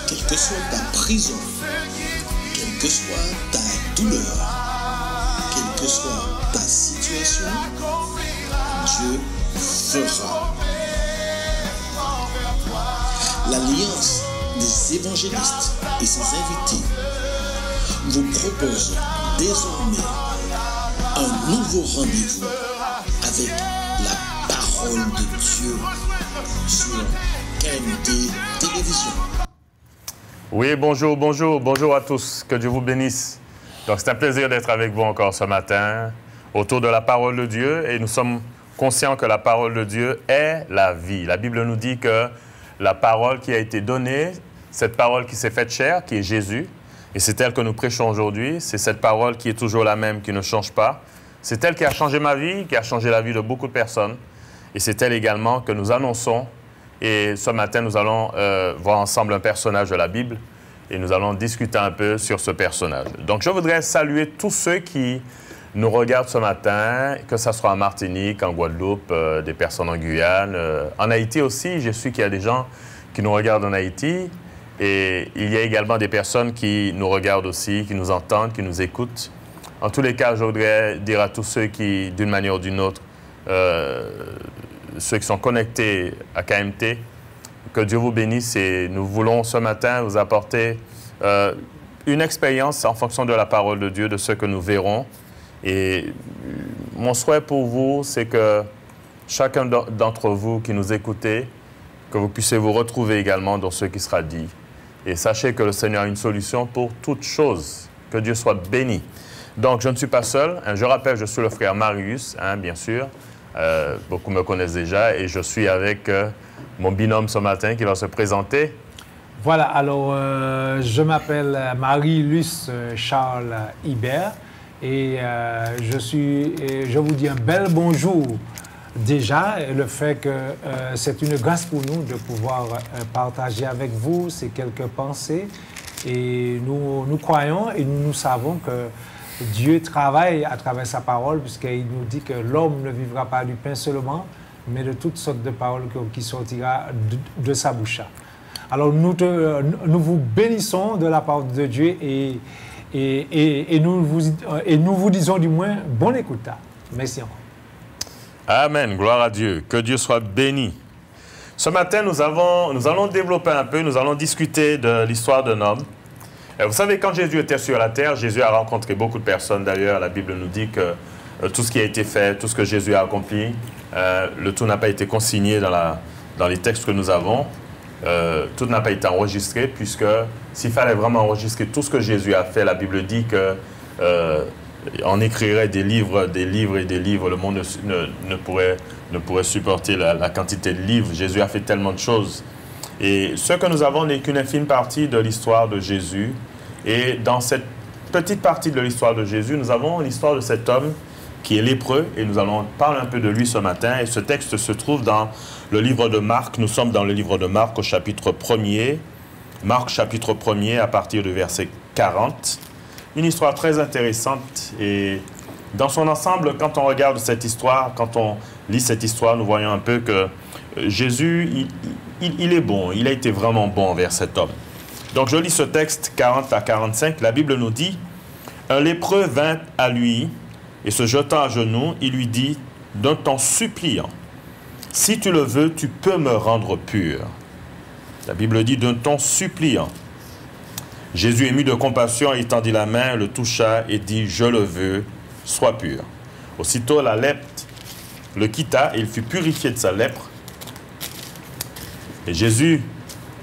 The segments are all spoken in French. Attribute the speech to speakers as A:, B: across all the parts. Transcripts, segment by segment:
A: Quelle que soit ta prison, quelle que soit ta douleur, quelle que soit ta situation, Dieu fera. L'Alliance des évangélistes et ses invités vous propose désormais un nouveau rendez-vous avec la parole de Dieu sur KMT Télévision.
B: Oui, bonjour à tous. Que Dieu vous bénisse. Donc, c'est un plaisir d'être avec vous encore ce matin autour de la parole de Dieu et nous sommes conscients que la parole de Dieu est la vie. La Bible nous dit que la parole qui a été donnée, cette parole qui s'est faite chair, qui est Jésus, et c'est elle que nous prêchons aujourd'hui, c'est cette parole qui est toujours la même, qui ne change pas. C'est elle qui a changé ma vie, qui a changé la vie de beaucoup de personnes. Et c'est elle également que nous annonçons. Et ce matin, nous allons voir ensemble un personnage de la Bible et nous allons discuter un peu sur ce personnage. Donc, je voudrais saluer tous ceux qui nous regardent ce matin, que ce soit en Martinique, en Guadeloupe, des personnes en Guyane, en Haïti aussi. Je sais qu'il y a des gens qui nous regardent en Haïti et il y a également des personnes qui nous regardent aussi, qui nous entendent, qui nous écoutent. En tous les cas, je voudrais dire à tous ceux qui, d'une manière ou d'une autre, ceux qui sont connectés à KMT, que Dieu vous bénisse et nous voulons ce matin vous apporter une expérience en fonction de la parole de Dieu, de ce que nous verrons. Et mon souhait pour vous, c'est que chacun d'entre vous qui nous écoutez, que vous puissiez vous retrouver également dans ce qui sera dit. Et sachez que le Seigneur a une solution pour toutes choses. Que Dieu soit béni. Donc, je ne suis pas seul. Je rappelle, je suis le frère Marius, bien sûr. Beaucoup me connaissent déjà et je suis avec mon binôme ce matin qui va se présenter.
C: Voilà, alors je m'appelle Marie-Luce Charles Hibert et je vous dis un bel bonjour déjà. Le fait que c'est une grâce pour nous de pouvoir partager avec vous ces quelques pensées et nous croyons et nous savons que Dieu travaille à travers sa parole, puisqu'il nous dit que l'homme ne vivra pas du pain seulement, mais de toutes sortes de paroles qui sortira de sa bouche. Alors nous vous bénissons de la parole de Dieu et nous vous disons du moins bonne écoute. Merci encore.
B: Amen, gloire à Dieu, que Dieu soit béni. Ce matin, nous allons développer un peu, nous allons discuter de l'histoire d'un homme. Vous savez, quand Jésus était sur la terre, Jésus a rencontré beaucoup de personnes. D'ailleurs, la Bible nous dit que tout ce qui a été fait, tout ce que Jésus a accompli, le tout n'a pas été consigné dans les textes que nous avons. Tout n'a pas été enregistré, puisque s'il fallait vraiment enregistrer tout ce que Jésus a fait, la Bible dit qu'on écrirait des livres et des livres. Le monde ne pourrait supporter la quantité de livres. Jésus a fait tellement de choses. Et ce que nous avons n'est qu'une infime partie de l'histoire de Jésus. Et dans cette petite partie de l'histoire de Jésus, nous avons l'histoire de cet homme qui est lépreux. Et nous allons parler un peu de lui ce matin. Et ce texte se trouve dans le livre de Marc. Nous sommes dans le livre de Marc au chapitre 1er. Marc chapitre 1er à partir du verset 40. Une histoire très intéressante. Et dans son ensemble, quand on regarde cette histoire, quand on lit cette histoire, nous voyons un peu que Jésus, il est bon, il a été vraiment bon envers cet homme. Donc je lis ce texte 40 à 45, la Bible nous dit « Un lépreux vint à lui et se jetant à genoux, il lui dit d'un ton suppliant, « Si tu le veux, tu peux me rendre pur. » La Bible dit d'un ton suppliant. Jésus, ému de compassion, étendit la main, le toucha et dit « Je le veux, sois pur. » Aussitôt la lèpre le quitta et il fut purifié de sa lèpre. Et Jésus,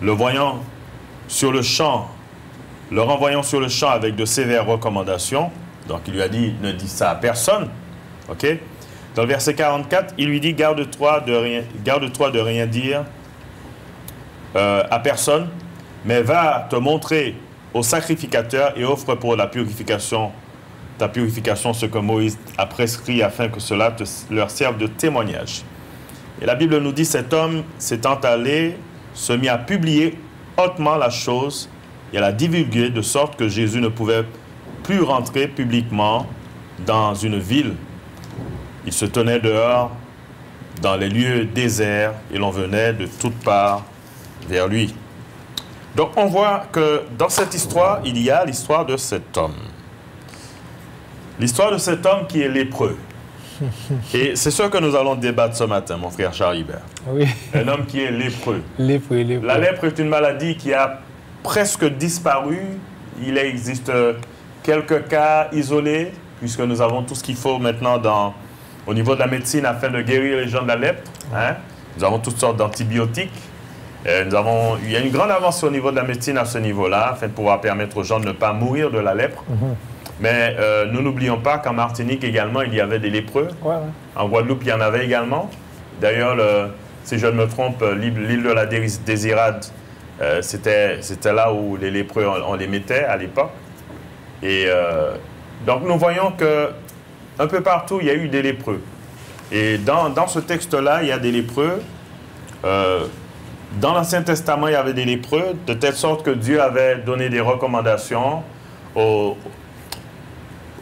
B: le voyant sur le champ, le renvoyant sur le champ avec de sévères recommandations, donc il lui a dit, ne dis ça à personne, ok? Dans le verset 44, il lui dit, garde-toi de rien dire à personne, mais va te montrer au sacrificateur et offre pour ta purification ce que Moïse a prescrit afin que cela leur serve de témoignage. Et la Bible nous dit, cet homme s'étant allé, se mit à publier hautement la chose et à la divulguer, de sorte que Jésus ne pouvait plus rentrer publiquement dans une ville. Il se tenait dehors, dans les lieux déserts, et l'on venait de toutes parts vers lui. Donc on voit que dans cette histoire, il y a l'histoire de cet homme. L'histoire de cet homme qui est lépreux. Et c'est ce que nous allons débattre ce matin, mon frère Charles Hibert.
C: Oui.
B: Un homme qui est lépreux.
C: Lépreux.
B: La lèpre est une maladie qui a presque disparu. Il existe quelques cas isolés, puisque nous avons tout ce qu'il faut maintenant au niveau de la médecine afin de guérir les gens de la lèpre. Hein? Nous avons toutes sortes d'antibiotiques. Il y a une grande avancée au niveau de la médecine à ce niveau-là, afin de pouvoir permettre aux gens de ne pas mourir de la lèpre. Mais nous n'oublions pas qu'en Martinique également, il y avait des lépreux. Ouais. En Guadeloupe, il y en avait également. D'ailleurs, si je ne me trompe, l'île de la Désirade, c'était là où les lépreux, on les mettait à l'époque. Et donc, nous voyons qu'un peu partout, il y a eu des lépreux. Et dans ce texte-là, il y a des lépreux. Dans l'Ancien Testament, il y avait des lépreux, de telle sorte que Dieu avait donné des recommandations aux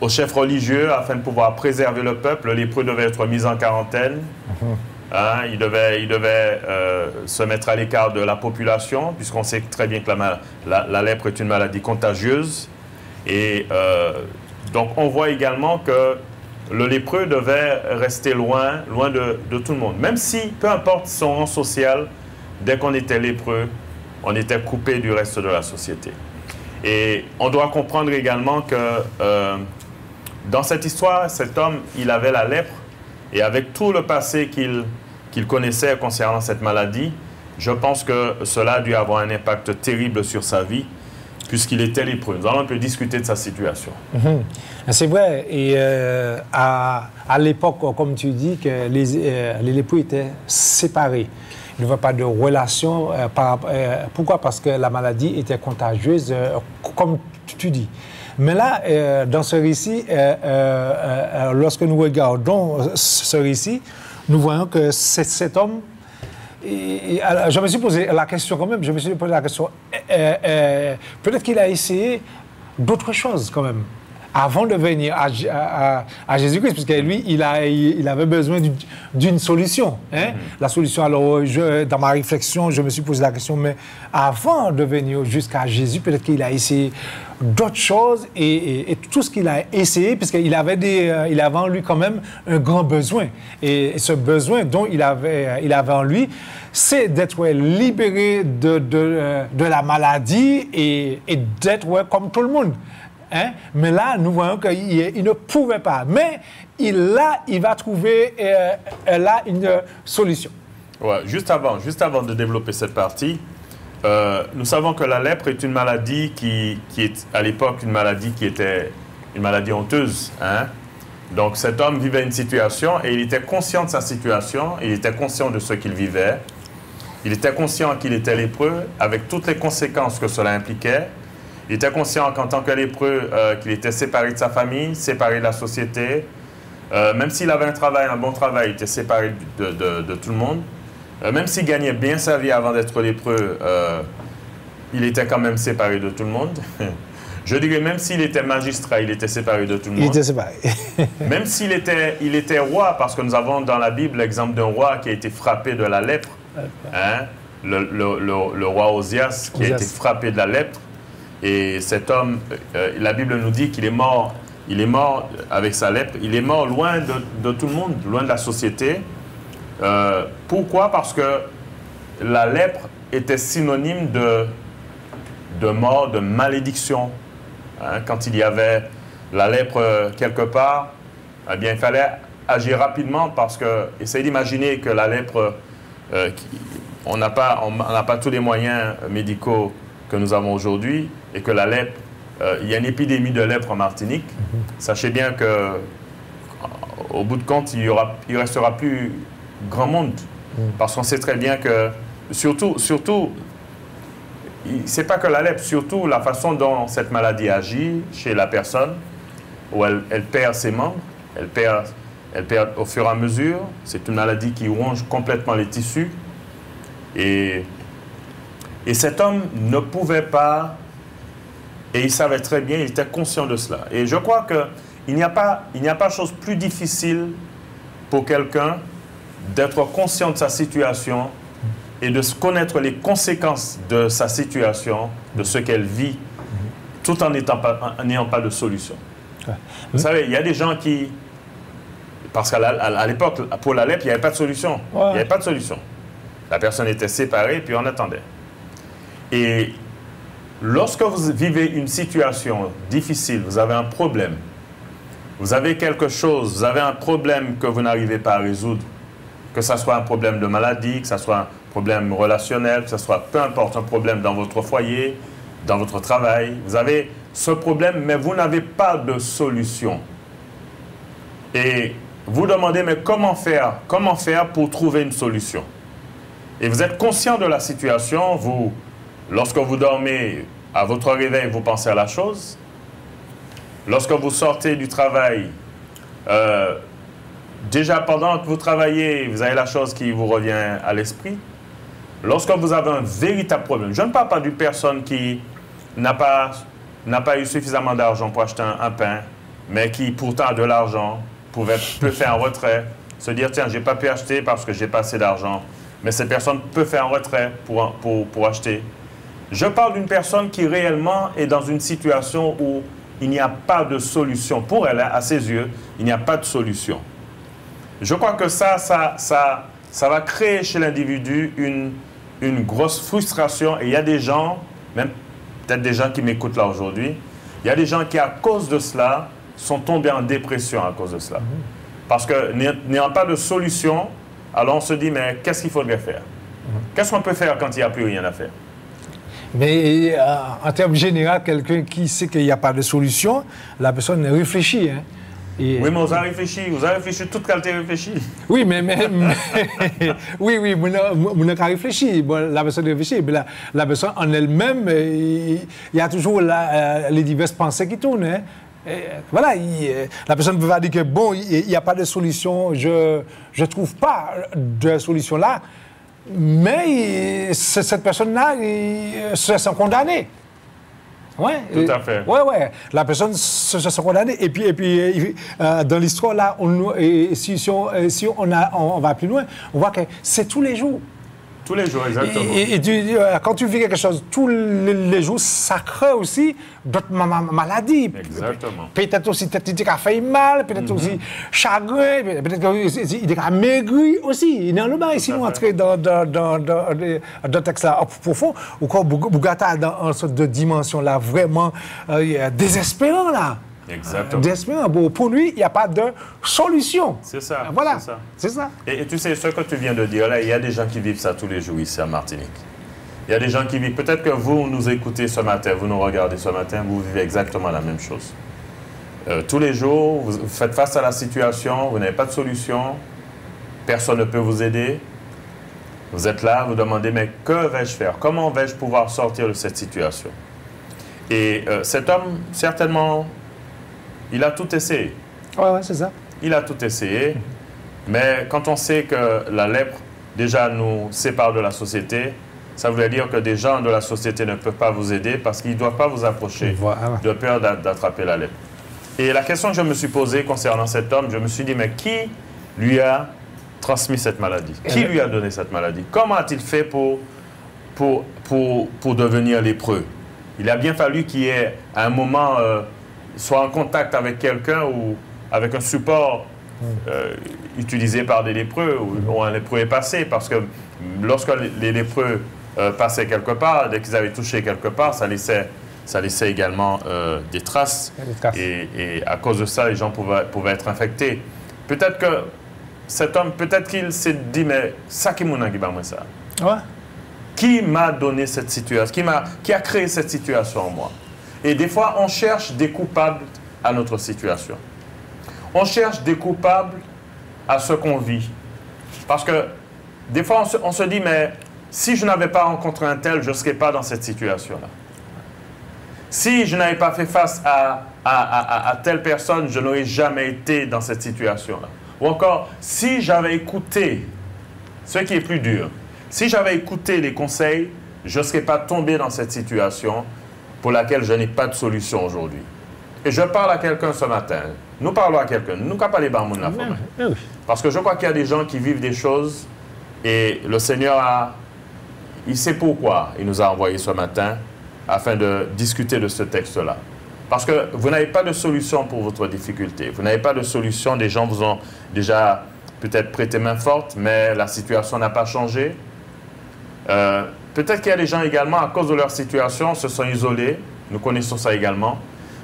B: chefs religieux afin de pouvoir préserver le peuple. Le lépreux devait être mis en quarantaine. Hein, il devait se mettre à l'écart de la population, puisqu'on sait très bien que la lèpre est une maladie contagieuse. Et donc, on voit également que le lépreux devait rester loin de tout le monde. Même si, peu importe son rang social, dès qu'on était lépreux, on était coupé du reste de la société. Et on doit comprendre également que dans cette histoire, cet homme, il avait la lèpre, et avec tout le passé qu'il connaissait concernant cette maladie, je pense que cela a dû avoir un impact terrible sur sa vie, puisqu'il était lépreux. Nous allons un peu discuter de sa situation.
C: C'est vrai. Et à l'époque, comme tu dis, que les lépreux étaient séparés. Il n'y avait pas de relation. Pourquoi? Parce que la maladie était contagieuse, comme tu dis. Mais là, dans ce récit, lorsque nous regardons ce récit, nous voyons que cet homme, je me suis posé la question quand même, peut-être qu'il a essayé d'autres choses quand même, avant de venir à Jésus-Christ, parce que lui, il avait besoin d'une solution. Hein? La solution, alors, dans ma réflexion, je me suis posé la question, mais avant de venir jusqu'à Jésus, peut-être qu'il a essayé d'autres choses, et tout ce qu'il a essayé, puisqu'il avait en lui quand même un grand besoin. Et ce besoin dont il avait en lui, c'est d'être libéré de la maladie et d'être comme tout le monde. Hein? Mais là, nous voyons qu'il ne pouvait pas. Mais il va trouver là une solution.
B: Ouais, juste avant de développer cette partie, nous savons que la lèpre est une maladie qui est à l'époque une maladie qui était une maladie honteuse. Hein? Donc cet homme vivait une situation et il était conscient de sa situation, il était conscient de ce qu'il vivait, il était conscient qu'il était lépreux avec toutes les conséquences que cela impliquait. Il était conscient qu'en tant que lépreux, qu'il était séparé de sa famille, séparé de la société. Même s'il avait un bon travail, il était séparé de tout le monde. Même s'il gagnait bien sa vie avant d'être lépreux, il était quand même séparé de tout le monde. Je dirais même s'il était magistrat, il était séparé de tout le monde.
C: Il était séparé.
B: Même s'il était roi, parce que nous avons dans la Bible l'exemple d'un roi qui a été frappé de la lèpre. Hein? Le roi Osias qui a été frappé de la lèpre. Et cet homme, la Bible nous dit qu'il est mort. Il est mort avec sa lèpre. Il est mort loin de tout le monde, loin de la société. Pourquoi? Parce que la lèpre était synonyme de mort, de malédiction. Hein? Quand il y avait la lèpre quelque part, eh bien, il fallait agir rapidement parce que, essayez d'imaginer que la lèpre, on n'a pas tous les moyens médicaux que nous avons aujourd'hui, et que la lèpre, il y a une épidémie de lèpre en Martinique. Sachez bien que, au bout de compte, il restera plus grand monde, parce qu'on sait très bien que, surtout, c'est pas que la lèpre, surtout la façon dont cette maladie agit chez la personne, où elle perd ses membres, elle perd au fur et à mesure. C'est une maladie qui ronge complètement les tissus, et cet homme ne pouvait pas, et il savait très bien, il était conscient de cela. Et je crois qu'il n'y a pas chose plus difficile pour quelqu'un d'être conscient de sa situation et de connaître les conséquences de sa situation, de ce qu'elle vit, tout en n'ayant pas de solution. Vous savez, il y a des gens qui... Parce qu'à l'époque, pour la lèpre, il n'y avait pas de solution. Il n'y avait pas de solution. La personne était séparée, puis on attendait. Et lorsque vous vivez une situation difficile, vous avez un problème, vous avez quelque chose, vous avez un problème que vous n'arrivez pas à résoudre, que ce soit un problème de maladie, que ce soit un problème relationnel, que ce soit, peu importe, un problème dans votre foyer, dans votre travail, vous avez ce problème, mais vous n'avez pas de solution. Et vous demandez, mais comment faire pour trouver une solution? Et vous êtes conscient de la situation, lorsque vous dormez, à votre réveil, vous pensez à la chose. Lorsque vous sortez du travail, déjà pendant que vous travaillez, vous avez la chose qui vous revient à l'esprit. Lorsque vous avez un véritable problème, je ne parle pas d'une personne qui n'a pas eu suffisamment d'argent pour acheter un pain, mais qui pourtant a de l'argent, peut faire un retrait, se dire, tiens, je n'ai pas pu acheter parce que je n'ai pas assez d'argent, mais cette personne peut faire un retrait pour acheter. Je parle d'une personne qui réellement est dans une situation où il n'y a pas de solution. Pour elle, à ses yeux, il n'y a pas de solution. Je crois que ça va créer chez l'individu une grosse frustration. Et il y a des gens, même peut-être des gens qui m'écoutent là aujourd'hui, il y a des gens qui, à cause de cela, sont tombés en dépression à cause de cela. Parce que n'ayant pas de solution, alors on se dit, mais qu'est-ce qu'il faudrait faire? Qu'est-ce qu'on peut faire quand il n'y a plus rien à faire?
C: Mais en termes généraux, quelqu'un qui sait qu'il n'y a pas de solution, la personne réfléchit. Hein.
B: Oui, mais vous avez réfléchi, toute qualité réfléchie.
C: Oui, mais oui, on n'a qu'à réfléchir. Bon, la personne réfléchit, mais la personne en elle-même, il y a toujours les diverses pensées qui tournent. Hein. Voilà, la personne ne peut pas dire que bon, il n'y a pas de solution, je ne trouve pas de solution là, mais cette personne-là se sent condamnée. Ouais,
B: tout à fait.
C: Ouais. La personne se sent condamnée. Et puis dans l'histoire là, si on va plus loin, on voit que c'est tous les jours.
B: Tous les jours, exactement.
C: Et quand tu vis quelque chose tous les jours, ça crée aussi d'autres maladies.
B: Exactement.
C: Peut-être aussi, il a fait mal, peut-être aussi chagrin, peut-être qu'il a maigri aussi. Il est en le bas, si nous entrons dans le texte là profond, ou quand Bougata dans une sorte de dimension là, vraiment désespérant là.
B: Exactement.
C: Désespérant. Bon, pour lui, il n'y a pas de solution.
B: C'est ça.
C: Voilà. C'est ça.
B: Et tu sais, ce que tu viens de dire là, il y a des gens qui vivent ça tous les jours ici à Martinique. Il y a des gens qui vivent, peut-être que vous nous écoutez ce matin, vous nous regardez ce matin, vous vivez exactement la même chose. Tous les jours, vous faites face à la situation, vous n'avez pas de solution, personne ne peut vous aider. Vous êtes là, vous demandez, mais que vais-je faire? Comment vais-je pouvoir sortir de cette situation? Et cet homme, certainement, il a tout essayé.
C: Ouais, c'est ça.
B: Il a tout essayé. Mais quand on sait que la lèpre, déjà, nous sépare de la société, ça voudrait dire que des gens de la société ne peuvent pas vous aider parce qu'ils ne doivent pas vous approcher de peur d'attraper la lèpre. Et la question que je me suis posée concernant cet homme, je me suis dit, mais qui lui a transmis cette maladie? Qui lui a donné cette maladie? Comment a-t-il fait pour devenir lépreux? Il a bien fallu qu'il y ait à un moment... soit en contact avec quelqu'un ou avec un support utilisé par des lépreux ou un lépreux est passé, parce que lorsque les lépreux passaient quelque part, dès qu'ils avaient touché quelque part, ça laissait également des traces. Et à cause de ça, les gens pouvaient être infectés. Peut-être que cet homme, peut-être qu'il s'est dit, mais ça qui m'a dit ça.
C: Ouais.
B: Qui m'a donné cette situation? Qui a créé cette situation en moi? Et des fois, on cherche des coupables à notre situation. On cherche des coupables à ce qu'on vit. Parce que des fois, on se dit, mais si je n'avais pas rencontré un tel, je ne serais pas dans cette situation-là. Si je n'avais pas fait face à telle personne, je n'aurais jamais été dans cette situation-là. Ou encore, si j'avais écouté, ce qui est plus dur, si j'avais écouté les conseils, je ne serais pas tombé dans cette situation pour laquelle je n'ai pas de solution aujourd'hui. Et je parle à quelqu'un ce matin. Nous parlons à quelqu'un. Nous ne pouvons pas les barmons de la forêt. Parce que je crois qu'il y a des gens qui vivent des choses et le Seigneur il sait pourquoi il nous a envoyés ce matin afin de discuter de ce texte-là. Parce que vous n'avez pas de solution pour votre difficulté. Vous n'avez pas de solution. Des gens vous ont déjà peut-être prêté main forte, mais la situation n'a pas changé. Peut-être qu'il y a des gens également, à cause de leur situation, se sont isolés. Nous connaissons ça également.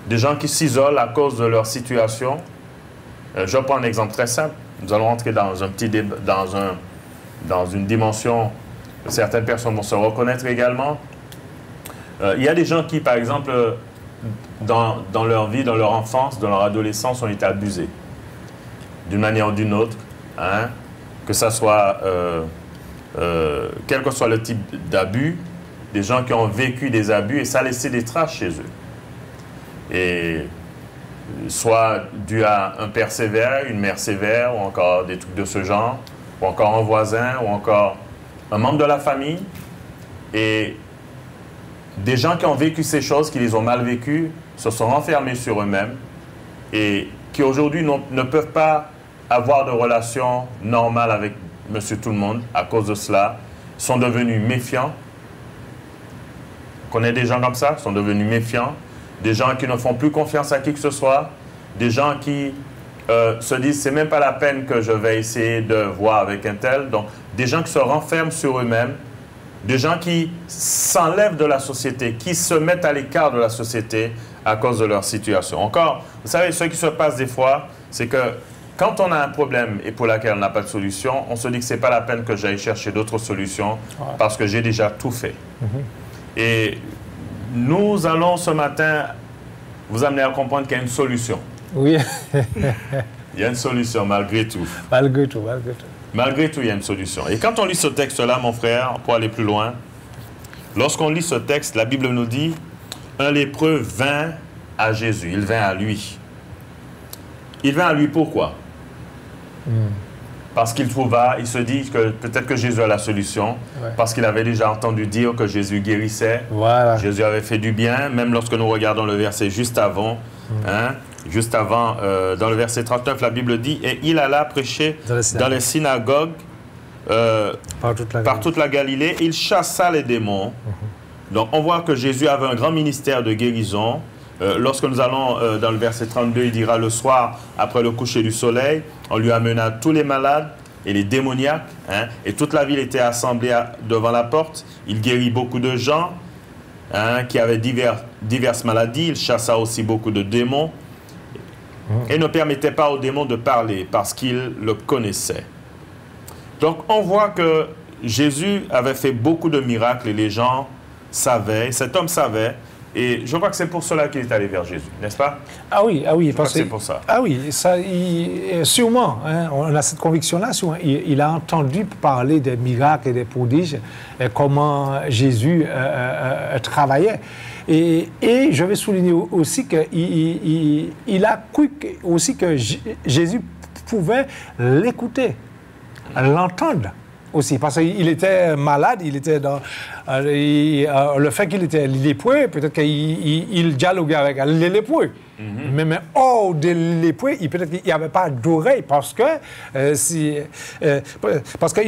B: Des gens qui s'isolent à cause de leur situation. Je prends un exemple très simple. Nous allons rentrer dans un petit débat, dans une dimension que certaines personnes vont se reconnaître également. Il y a des gens qui, par exemple, dans leur vie, dans leur enfance, dans leur adolescence, ont été abusés d'une manière ou d'une autre, hein, que ça soit, quel que soit le type d'abus, des gens qui ont vécu des abus et ça a laissé des traces chez eux. Et soit dû à un père sévère, une mère sévère, ou encore des trucs de ce genre, ou encore un voisin, ou encore un membre de la famille. Et des gens qui ont vécu ces choses, qui les ont mal vécues, se sont renfermés sur eux-mêmes et qui aujourd'hui ne peuvent pas avoir de relation normale avec monsieur tout le monde à cause de cela, sont devenus méfiants. On connaît des gens comme ça, sont devenus méfiants, des gens qui ne font plus confiance à qui que ce soit, des gens qui se disent c'est même pas la peine que je vais essayer de voir avec un tel. Donc des gens qui se renferment sur eux-mêmes, des gens qui s'enlèvent de la société, qui se mettent à l'écart de la société à cause de leur situation. Encore, vous savez, ce qui se passe des fois, c'est que quand on a un problème et pour lequel on n'a pas de solution, on se dit que ce n'est pas la peine que j'aille chercher d'autres solutions parce que j'ai déjà tout fait. Et nous allons ce matin vous amener à comprendre qu'il y a une solution.
C: Oui.
B: Il y a une solution malgré tout.
C: Malgré tout, malgré tout.
B: Malgré tout, il y a une solution. Et quand on lit ce texte-là, mon frère, pour aller plus loin, lorsqu'on lit ce texte, la Bible nous dit « Un lépreux vint à Jésus. » Il vint à lui. Il vint à lui pourquoi? Parce qu'il il se dit que peut-être que Jésus a la solution, parce qu'il avait déjà entendu dire que Jésus guérissait. Voilà. Jésus avait fait du bien, même lorsque nous regardons le verset juste avant, juste avant, dans le verset 39, la Bible dit « Et il alla prêcher dans les synagogues par toute la Galilée. Il chassa les démons. » Donc, on voit que Jésus avait un grand ministère de guérison. Lorsque nous allons dans le verset 32, il dira « Le soir, après le coucher du soleil, on lui amena tous les malades et les démoniaques. Et toute la ville était assemblée devant la porte. Il guérit beaucoup de gens qui avaient diverses maladies. Il chassa aussi beaucoup de démons. Et ne permettait pas aux démons de parler parce qu'ils le connaissaient. Donc, on voit que Jésus avait fait beaucoup de miracles et les gens savaient, cet homme savait. Et je crois que c'est pour cela qu'il est allé vers Jésus, n'est-ce pas?
C: Ah oui,
B: je crois que c'est pour ça.
C: Ah oui, ça, sûrement, on a cette conviction-là, il a entendu parler des miracles et des prodiges, et comment Jésus travaillait. Et je vais souligner aussi qu'il a cru aussi que Jésus pouvait l'écouter, l'entendre aussi, parce qu'il était malade, il était dans... le fait qu'il était lépreux, peut-être qu'il dialoguait avec les lépreux. Mais hors des lépreux, peut-être qu'il n'y avait pas d'oreille parce qu'il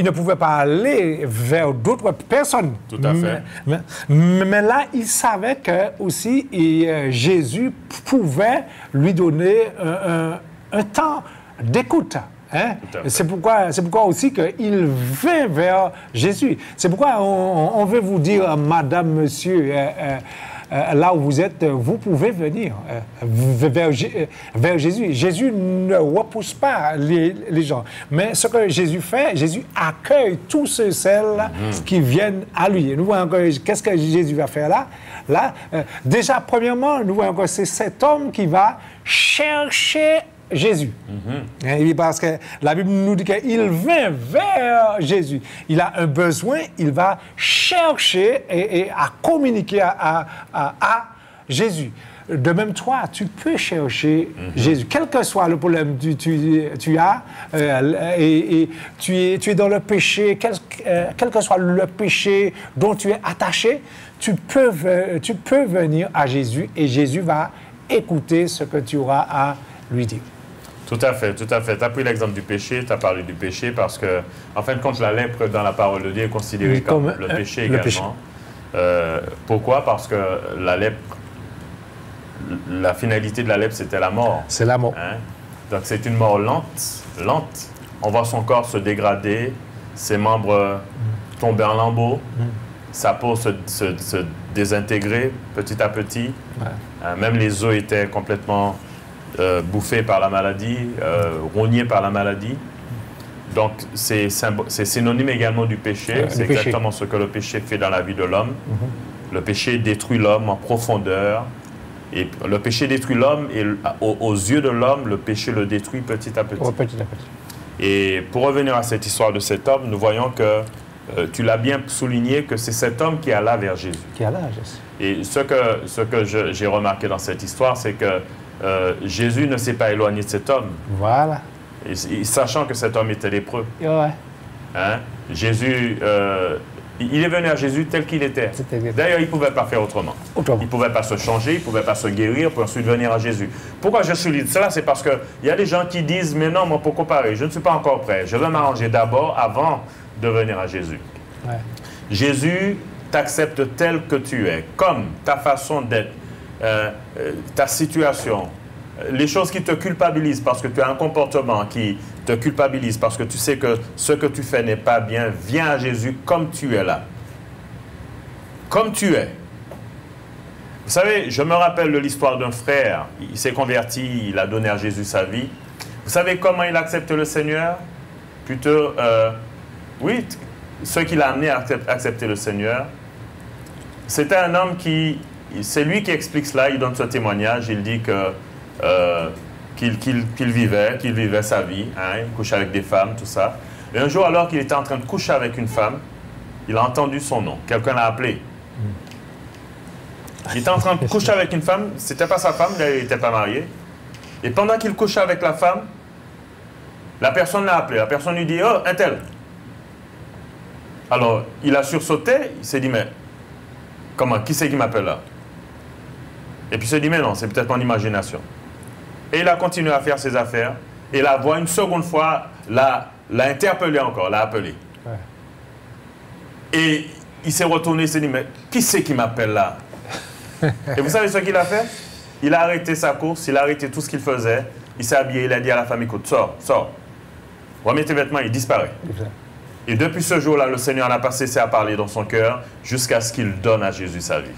C: ne pouvait pas aller vers d'autres personnes.
B: Tout à fait.
C: Mais là, il savait que aussi Jésus pouvait lui donner un temps d'écoute. C'est pourquoi aussi qu'il vint vers Jésus. C'est pourquoi on veut vous dire, madame, monsieur, là où vous êtes, vous pouvez venir vers Jésus. Jésus ne repousse pas les gens. Mais ce que Jésus fait, Jésus accueille tous ceux et celles qui viennent à lui. Nous voyons qu'est-ce que Jésus va faire là. Déjà, premièrement, nous voyons que c'est cet homme qui va chercher Jésus. Parce que la Bible nous dit qu'il vint vers Jésus. Il a un besoin, il va chercher et à communiquer à Jésus. De même, toi, tu peux chercher Jésus. Quel que soit le problème que tu as, et tu es dans le péché, quel que soit le péché dont tu es attaché, tu peux venir à Jésus et Jésus va écouter ce que tu auras à lui dire.
B: Tout à fait, tout à fait. Tu as pris l'exemple du péché, tu as parlé du péché parce que, en fin de compte, la lèpre dans la parole de Dieu est considérée comme le péché également. Péché. Pourquoi? Parce que la lèpre, la finalité de la lèpre, c'était la mort.
C: C'est la mort.
B: Hein? Donc c'est une mort lente, lente. On voit son corps se dégrader, ses membres tomber en lambeaux, sa peau se désintégrer petit à petit. Ouais. Même les os étaient complètement bouffés par la maladie, rognés par la maladie. Donc c'est synonyme également du péché. C'est exactement ce que le péché fait dans la vie de l'homme. Le péché détruit l'homme en profondeur. Et le péché détruit l'homme et aux yeux de l'homme, le péché le détruit petit à petit. Petit à petit. Et pour revenir à cette histoire de cet homme, nous voyons que tu l'as bien souligné que c'est cet homme qui alla vers Jésus.
C: Qui alla vers Jésus.
B: Et ce que j'ai remarqué dans cette histoire, c'est que Jésus ne s'est pas éloigné de cet homme.
C: Voilà.
B: Et sachant que cet homme était lépreux.
C: Ouais.
B: Hein? Jésus... il est venu à Jésus tel qu'il était. D'ailleurs, il ne pouvait pas faire autrement. Il ne pouvait pas se changer, il ne pouvait pas se guérir pour ensuite venir à Jésus. Pourquoi je souligne cela? C'est parce qu'il y a des gens qui disent « Mais non, moi, pour comparer, je ne suis pas encore prêt. Je vais m'arranger d'abord avant de venir à Jésus. Ouais. » Jésus t'accepte tel que tu es, comme ta façon d'être, ta situation, les choses qui te culpabilisent parce que tu as un comportement qui te culpabilise, parce que tu sais que ce que tu fais n'est pas bien, viens à Jésus comme tu es là. Comme tu es. Vous savez, je me rappelle de l'histoire d'un frère. Il s'est converti, il a donné à Jésus sa vie. Vous savez comment il accepte le Seigneur? Plutôt, oui, ce qui l'a amené à accepter le Seigneur. C'était un homme qui, c'est lui qui explique cela, il donne ce témoignage, il dit que qu'il vivait sa vie, hein, il couchait avec des femmes, tout ça. Et un jour, alors qu'il était en train de coucher avec une femme, il a entendu son nom. Quelqu'un l'a appelé. Il était en train de coucher avec une femme, c'était pas sa femme, il n'était pas marié. Et pendant qu'il couchait avec la femme, la personne l'a appelé. La personne lui dit « Oh, un tel !» Alors, il a sursauté, il s'est dit « Mais comment? Qui c'est qui m'appelle là ?» Et puis il s'est dit « Mais non, c'est peut-être mon imagination. » Et il a continué à faire ses affaires. Et la voix, une seconde fois, l'a interpellé encore, l'a appelé. Ouais. Et il s'est retourné, il s'est dit, mais qui c'est qui m'appelle là? Et vous savez ce qu'il a fait? Il a arrêté sa course, il a arrêté tout ce qu'il faisait. Il s'est habillé, il a dit à la femme, écoute, sors, sors. Remets tes vêtements, il disparaît. Et depuis ce jour-là, le Seigneur n'a pas cessé à parler dans son cœur jusqu'à ce qu'il donne à Jésus sa vie.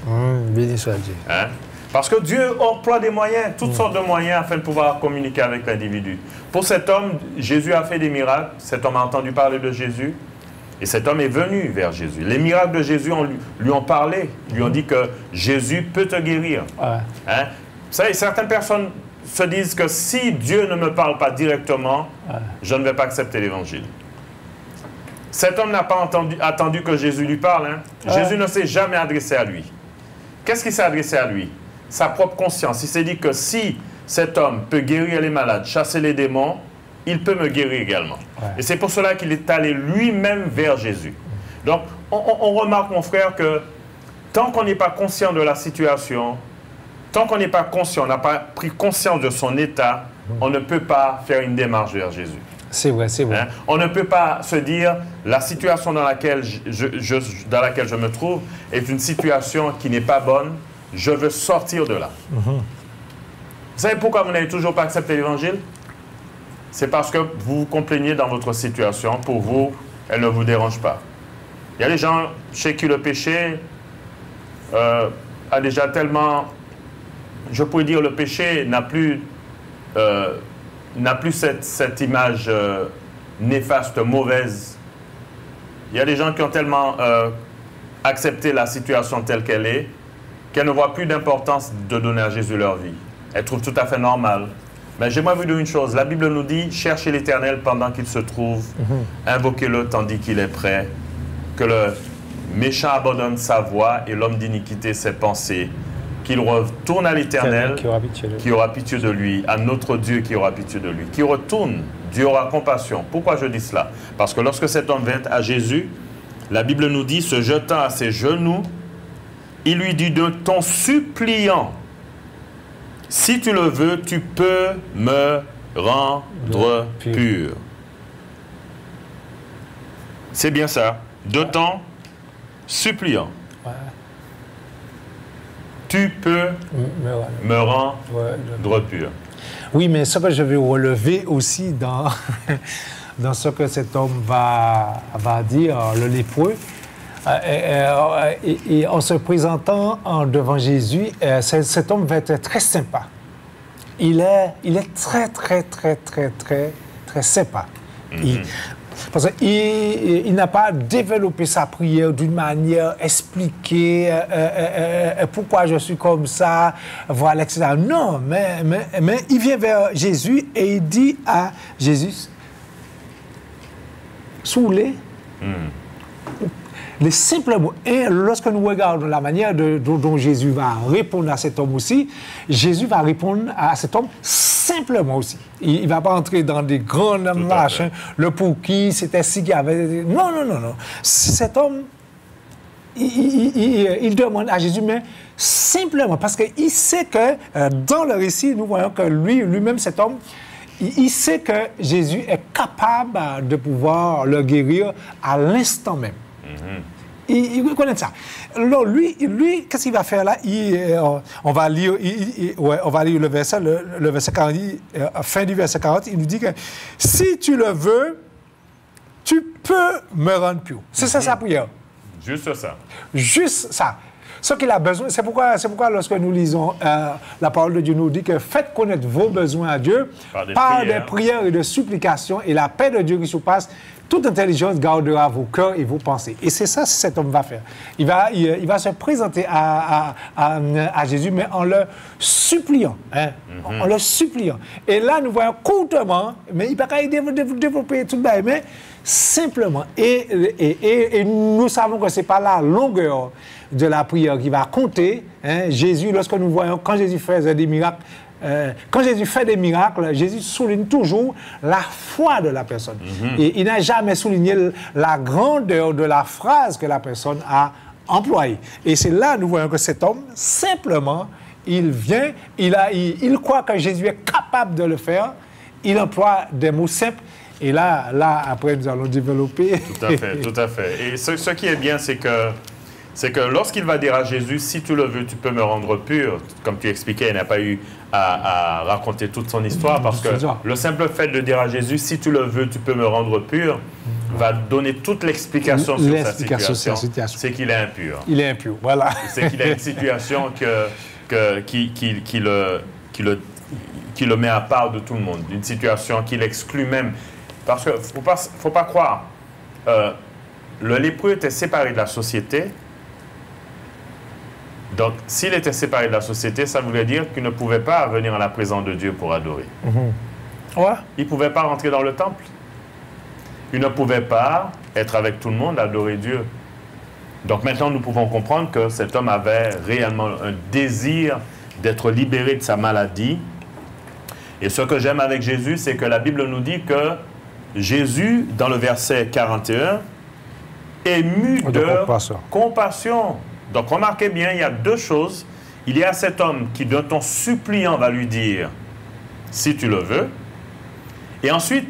C: Béni soit Dieu.
B: Hein? Parce que Dieu emploie des moyens, toutes sortes de moyens afin de pouvoir communiquer avec l'individu. Pour cet homme, Jésus a fait des miracles. Cet homme a entendu parler de Jésus. Et cet homme est venu vers Jésus. Les miracles de Jésus lui ont parlé. Ils lui ont dit que Jésus peut te guérir. Ouais. Hein? Vous savez, certaines personnes se disent que si Dieu ne me parle pas directement, je ne vais pas accepter l'évangile. Cet homme n'a pas attendu que Jésus lui parle. Hein? Jésus ne s'est jamais adressé à lui. Qu'est-ce qu'il s'est adressé à lui? Sa propre conscience. Il s'est dit que si cet homme peut guérir les malades, chasser les démons, il peut me guérir également. Ouais. Et c'est pour cela qu'il est allé lui-même vers Jésus. Donc, on remarque, mon frère, que tant qu'on n'est pas conscient de la situation, tant qu'on n'est pas conscient, on n'a pas pris conscience de son état, on ne peut pas faire une démarche vers Jésus.
C: C'est vrai, c'est vrai.
B: Hein? On ne peut pas se dire, la situation dans laquelle dans laquelle je me trouve est une situation qui n'est pas bonne, je veux sortir de là. Vous savez pourquoi vous n'avez toujours pas accepté l'évangile? C'est parce que vous vous complaignez dans votre situation. Pour vous, elle ne vous dérange pas. Il y a des gens chez qui le péché a déjà tellement... Je pourrais dire le péché n'a plus cette image néfaste, mauvaise. Il y a des gens qui ont tellement accepté la situation telle qu'elle est, qu'elles ne voient plus d'importance de donner à Jésus leur vie. Elles trouvent tout à fait normal. Mais j'aimerais vous dire une chose. La Bible nous dit, cherchez l'Éternel pendant qu'il se trouve, invoquez-le tandis qu'il est prêt, que le méchant abandonne sa voie et l'homme d'iniquité ses pensées, qu'il retourne à l'Éternel, qui aura pitié de lui, à notre Dieu qui aura pitié de lui. Qui retourne, Dieu aura compassion. Pourquoi je dis cela? Parce que lorsque cet homme vint à Jésus, la Bible nous dit, se jetant à ses genoux, il lui dit de ton suppliant, si tu le veux, tu peux me rendre pur. C'est bien ça. D'autant suppliant.
C: Ouais.
B: Tu peux me rendre pur.
C: Oui, mais ce que je vais relever aussi dans, dans ce que cet homme va dire, le lépreux, et en se présentant devant Jésus, cet homme va être très sympa. Il est très, très, très, très, très, très sympa. Parce qu'il n'a pas développé sa prière d'une manière expliquée, pourquoi je suis comme ça, voilà, etc. Non, mais il vient vers Jésus et il dit à Jésus, saoulé, les simples mots. Et lorsque nous regardons la manière dont Jésus va répondre à cet homme aussi, Jésus va répondre à cet homme simplement aussi. Il ne va pas entrer dans des grandes machins, le pour qui, c'était si qui avait... Non, non, non, non. Cet homme, il demande à Jésus, mais simplement, parce qu'il sait que dans le récit, nous voyons que lui-même, cet homme, il sait que Jésus est capable de pouvoir le guérir à l'instant même. Il connaît ça. Alors, lui qu'est-ce qu'il va faire là? On va lire le verset, le verset 40, fin du verset 40, il nous dit que si tu le veux, tu peux me rendre pur. C'est ça sa prière.
B: Juste ça.
C: Juste ça. Ce qu'il a besoin, c'est pourquoi lorsque nous lisons la parole de Dieu nous dit que faites connaître vos besoins à Dieu par des prières et de supplications, et la paix de Dieu qui surpasse toute intelligence gardera vos cœurs et vos pensées. Et c'est ça que cet homme va faire. Il va se présenter à Jésus, mais en le suppliant. Hein? En le suppliant. Et là, nous voyons courtement, mais il ne peut pas développer tout le monde, mais simplement. Et nous savons que ce n'est pas la longueur de la prière qui va compter. Hein? Jésus, lorsque nous voyons, quand Jésus faisait des miracles, Jésus souligne toujours la foi de la personne. Et il n'a jamais souligné la grandeur de la phrase que la personne a employée. Et c'est là nous voyons que cet homme, simplement, il vient, il croit que Jésus est capable de le faire, il emploie des mots simples. Et là, après, nous allons développer.
B: Tout à fait, tout à fait. Et ce qui est bien, c'est que lorsqu'il va dire à Jésus, si tu le veux, tu peux me rendre pur, comme tu expliquais, il n'a pas eu à raconter toute son histoire, parce que le simple fait de dire à Jésus, si tu le veux, tu peux me rendre pur, va donner toute l'explication sur sa situation. C'est qu'il est impur.
C: Il est impur, voilà.
B: C'est qu'il a une situation qui le met à part de tout le monde, une situation qui l'exclut même. Parce qu'il ne faut pas croire, le lépreux était séparé de la société. Donc, s'il était séparé de la société, ça voulait dire qu'il ne pouvait pas venir à la présence de Dieu pour adorer.
C: Ouais.
B: Il ne pouvait pas rentrer dans le temple. Il ne pouvait pas être avec tout le monde, adorer Dieu. Donc maintenant, nous pouvons comprendre que cet homme avait réellement un désir d'être libéré de sa maladie. Et ce que j'aime avec Jésus, c'est que la Bible nous dit que Jésus, dans le verset 41, ému de compassion. Donc, remarquez bien, il y a deux choses. Il y a cet homme qui, d'un ton suppliant, va lui dire « si tu le veux ». Et ensuite,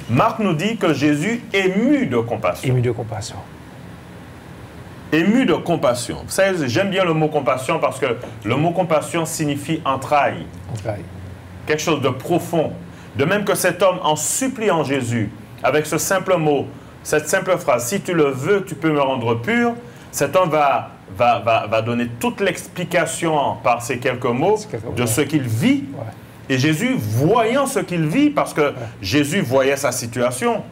B: Marc nous dit que Jésus ému de compassion.
C: Ému de compassion.
B: Ému de compassion. Vous savez, j'aime bien le mot compassion parce que le mot compassion signifie entraille.
C: Entraille.
B: Quelque chose de profond. De même que cet homme, en suppliant Jésus, avec ce simple mot, cette simple phrase, si tu le veux, tu peux me rendre pur, cet homme va donner toute l'explication par ces quelques mots de ce qu'il vit. Ouais. Et Jésus, voyant ce qu'il vit, parce que Jésus voyait sa situation,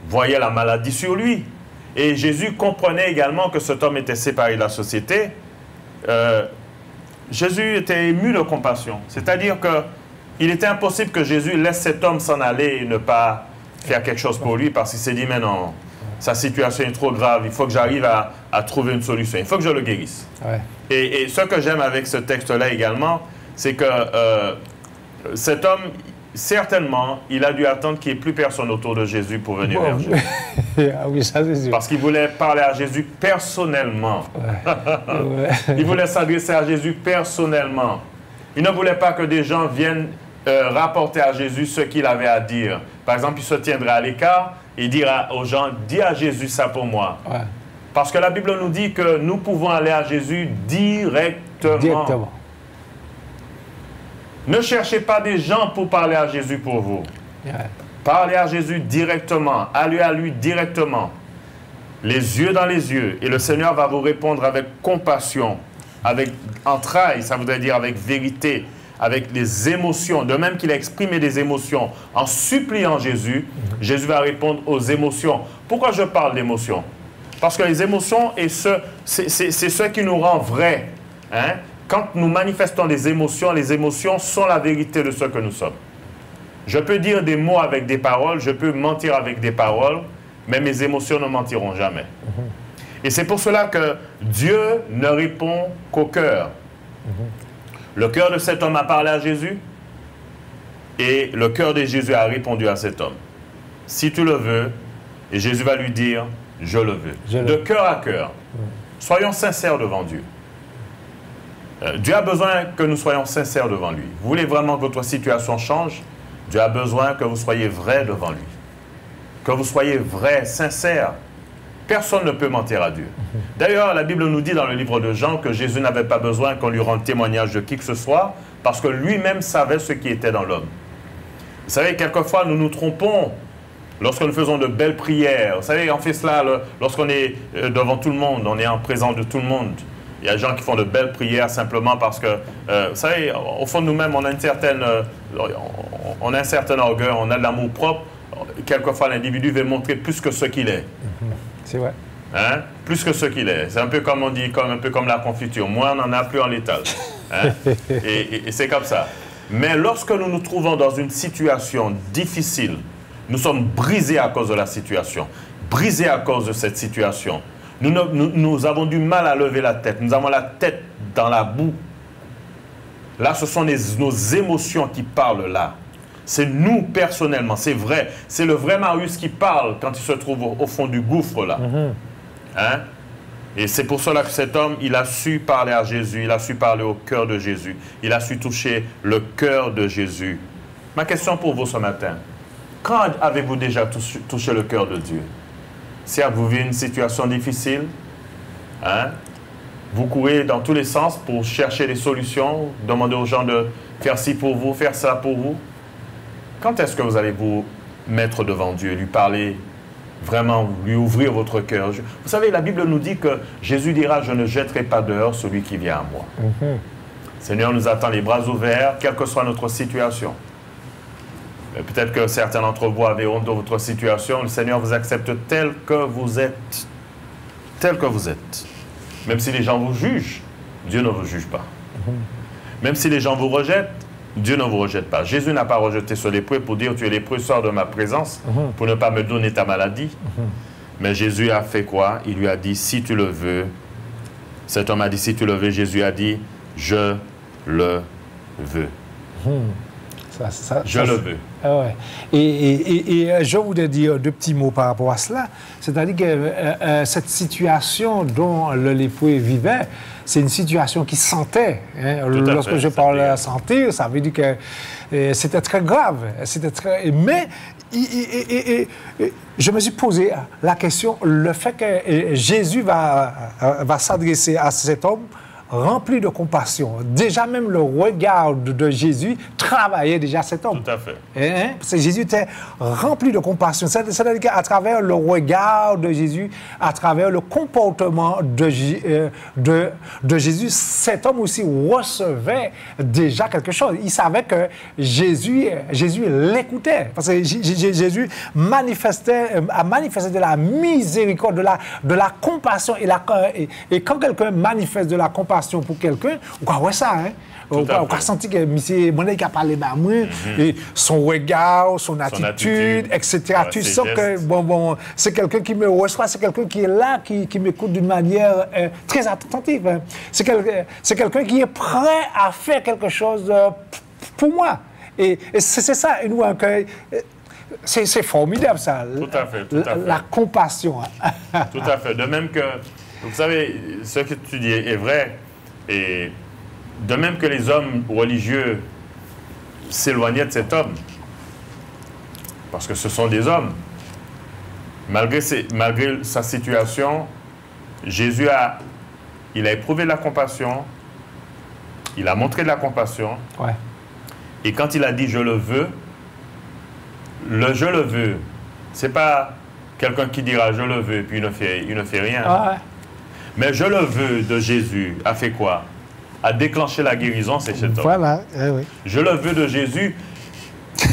B: voyait la maladie sur lui. Et Jésus comprenait également que cet homme était séparé de la société. Jésus était ému de compassion. C'est-à-dire qu'il était impossible que Jésus laisse cet homme s'en aller et ne pas faire quelque chose pour lui, parce qu'il s'est dit, mais non, sa situation est trop grave, il faut que j'arrive à trouver une solution, il faut que je le guérisse. Ouais. Et ce que j'aime avec ce texte-là également, c'est que cet homme, certainement, il a dû attendre qu'il n'y ait plus personne autour de Jésus pour venir vers Jésus.
C: Ah oui, ça c'est sûr.
B: Parce qu'il voulait parler à Jésus personnellement. Ouais. Il voulait s'adresser à Jésus personnellement. Il ne voulait pas que des gens viennent rapporter à Jésus ce qu'il avait à dire. Par exemple, il se tiendrait à l'écart et dira aux gens, dis à Jésus ça pour moi. Ouais. Parce que la Bible nous dit que nous pouvons aller à Jésus directement. Ne cherchez pas des gens pour parler à Jésus pour vous. Ouais. Parlez à Jésus directement. Allez à lui directement. Les yeux dans les yeux. Et le Seigneur va vous répondre avec compassion, avec entrailles, ça voudrait dire avec vérité, avec des émotions. De même qu'il a exprimé des émotions en suppliant Jésus, Jésus va répondre aux émotions. Pourquoi je parle d'émotions? Parce que les émotions, c'est ce qui nous rend vrais. Hein? Quand nous manifestons des émotions, les émotions sont la vérité de ce que nous sommes. Je peux dire des mots avec des paroles, je peux mentir avec des paroles, mais mes émotions ne mentiront jamais. Et c'est pour cela que Dieu ne répond qu'au cœur. Le cœur de cet homme a parlé à Jésus et le cœur de Jésus a répondu à cet homme. Si tu le veux, et Jésus va lui dire, je le veux. De cœur à cœur. Soyons sincères devant Dieu. Dieu a besoin que nous soyons sincères devant lui. Vous voulez vraiment que votre situation change? Dieu a besoin que vous soyez vrai devant lui. Que vous soyez vrai, sincère. Personne ne peut mentir à Dieu. D'ailleurs, la Bible nous dit dans le livre de Jean que Jésus n'avait pas besoin qu'on lui rende témoignage de qui que ce soit parce que lui-même savait ce qui était dans l'homme. Vous savez, quelquefois, nous nous trompons lorsque nous faisons de belles prières. Vous savez, on fait cela lorsqu'on est devant tout le monde, on est en présence de tout le monde. Il y a des gens qui font de belles prières simplement parce que, vous savez, au fond de nous-mêmes, on a un certain orgueil, on a de l'amour propre. Quelquefois, l'individu veut montrer plus que ce qu'il est.
C: C'est vrai.
B: Hein? Plus que ce qu'il est. C'est un peu comme on dit, un peu comme la confiture. Moins on n'en a, plus en l'étage. Hein? Et c'est comme ça. Mais lorsque nous nous trouvons dans une situation difficile, nous sommes brisés à cause de la situation, brisés à cause de cette situation. Nous avons du mal à lever la tête. Nous avons la tête dans la boue. Là, ce sont nos émotions qui parlent là. C'est nous personnellement, c'est vrai. C'est le vrai Marius qui parle quand il se trouve au fond du gouffre là. Hein? Et c'est pour cela que cet homme, il a su parler à Jésus, il a su parler au cœur de Jésus. Il a su toucher le cœur de Jésus. Ma question pour vous ce matin, quand avez-vous déjà touché le cœur de Dieu? Si vous vivez une situation difficile, hein, vous courez dans tous les sens pour chercher des solutions, demander aux gens de faire ci pour vous, faire ça pour vous. Quand est-ce que vous allez vous mettre devant Dieu, lui parler, vraiment lui ouvrir votre cœur? Vous savez, la Bible nous dit que Jésus dira « Je ne jetterai pas dehors celui qui vient à moi ». Seigneur nous attend les bras ouverts, quelle que soit notre situation. Peut-être que certains d'entre vous avaient honte de votre situation. Le Seigneur vous accepte tel que vous êtes. Tel que vous êtes. Même si les gens vous jugent, Dieu ne vous juge pas. Même si les gens vous rejettent, Dieu ne vous rejette pas. Jésus n'a pas rejeté ce lépreux pour dire « Tu es lépreux, sors de ma présence pour ne pas me donner ta maladie. » Mais Jésus a fait quoi? Il lui a dit « Si tu le veux. » Cet homme a dit « Si tu le veux. » Jésus a dit « Je le veux. » Je le veux.
C: Ouais. Et je voudrais dire deux petits mots par rapport à cela. C'est-à-dire que cette situation dont le lépreux vivait, c'est une situation qui sentait. Hein. Lorsque je parle de sentir, ça veut dire que c'était très grave. Mais je me suis posé la question, le fait que Jésus va s'adresser à cet homme rempli de compassion. Déjà même le regard de Jésus travaillait déjà cet homme.
B: Tout à fait.
C: Hein? Parce que Jésus était rempli de compassion. C'est-à-dire qu'à travers le regard de Jésus, à travers le comportement de Jésus, cet homme aussi recevait déjà quelque chose. Il savait que Jésus l'écoutait. Parce que Jésus a manifesté de la miséricorde, de la compassion. Et quand quelqu'un manifeste de la compassion pour quelqu'un, on voit ça, hein? On a senti que monsieur Monet a parlé de moi, et son regard, son attitude, etc. Tu sens que c'est quelqu'un qui me reçoit, c'est quelqu'un qui est là, qui m'écoute d'une manière très attentive. Hein? C'est quelqu'un qui est prêt à faire quelque chose pour moi. Et c'est ça, c'est formidable ça.
B: Tout à fait.
C: La compassion.
B: Tout à fait. De même que, vous savez, ce que tu dis est vrai. Et de même que les hommes religieux s'éloignaient de cet homme, parce que ce sont des hommes, malgré sa situation, Jésus a éprouvé de la compassion, il a montré de la compassion,
C: Ouais.
B: et quand il a dit « je le veux », le « je le veux », c'est pas quelqu'un qui dira « je le veux » puis il ne fait rien.
C: Ah ouais.
B: Mais « je le veux » de Jésus a fait quoi? A déclenché la guérison, c'est cet homme.
C: Voilà, oui.
B: Je le veux de Jésus.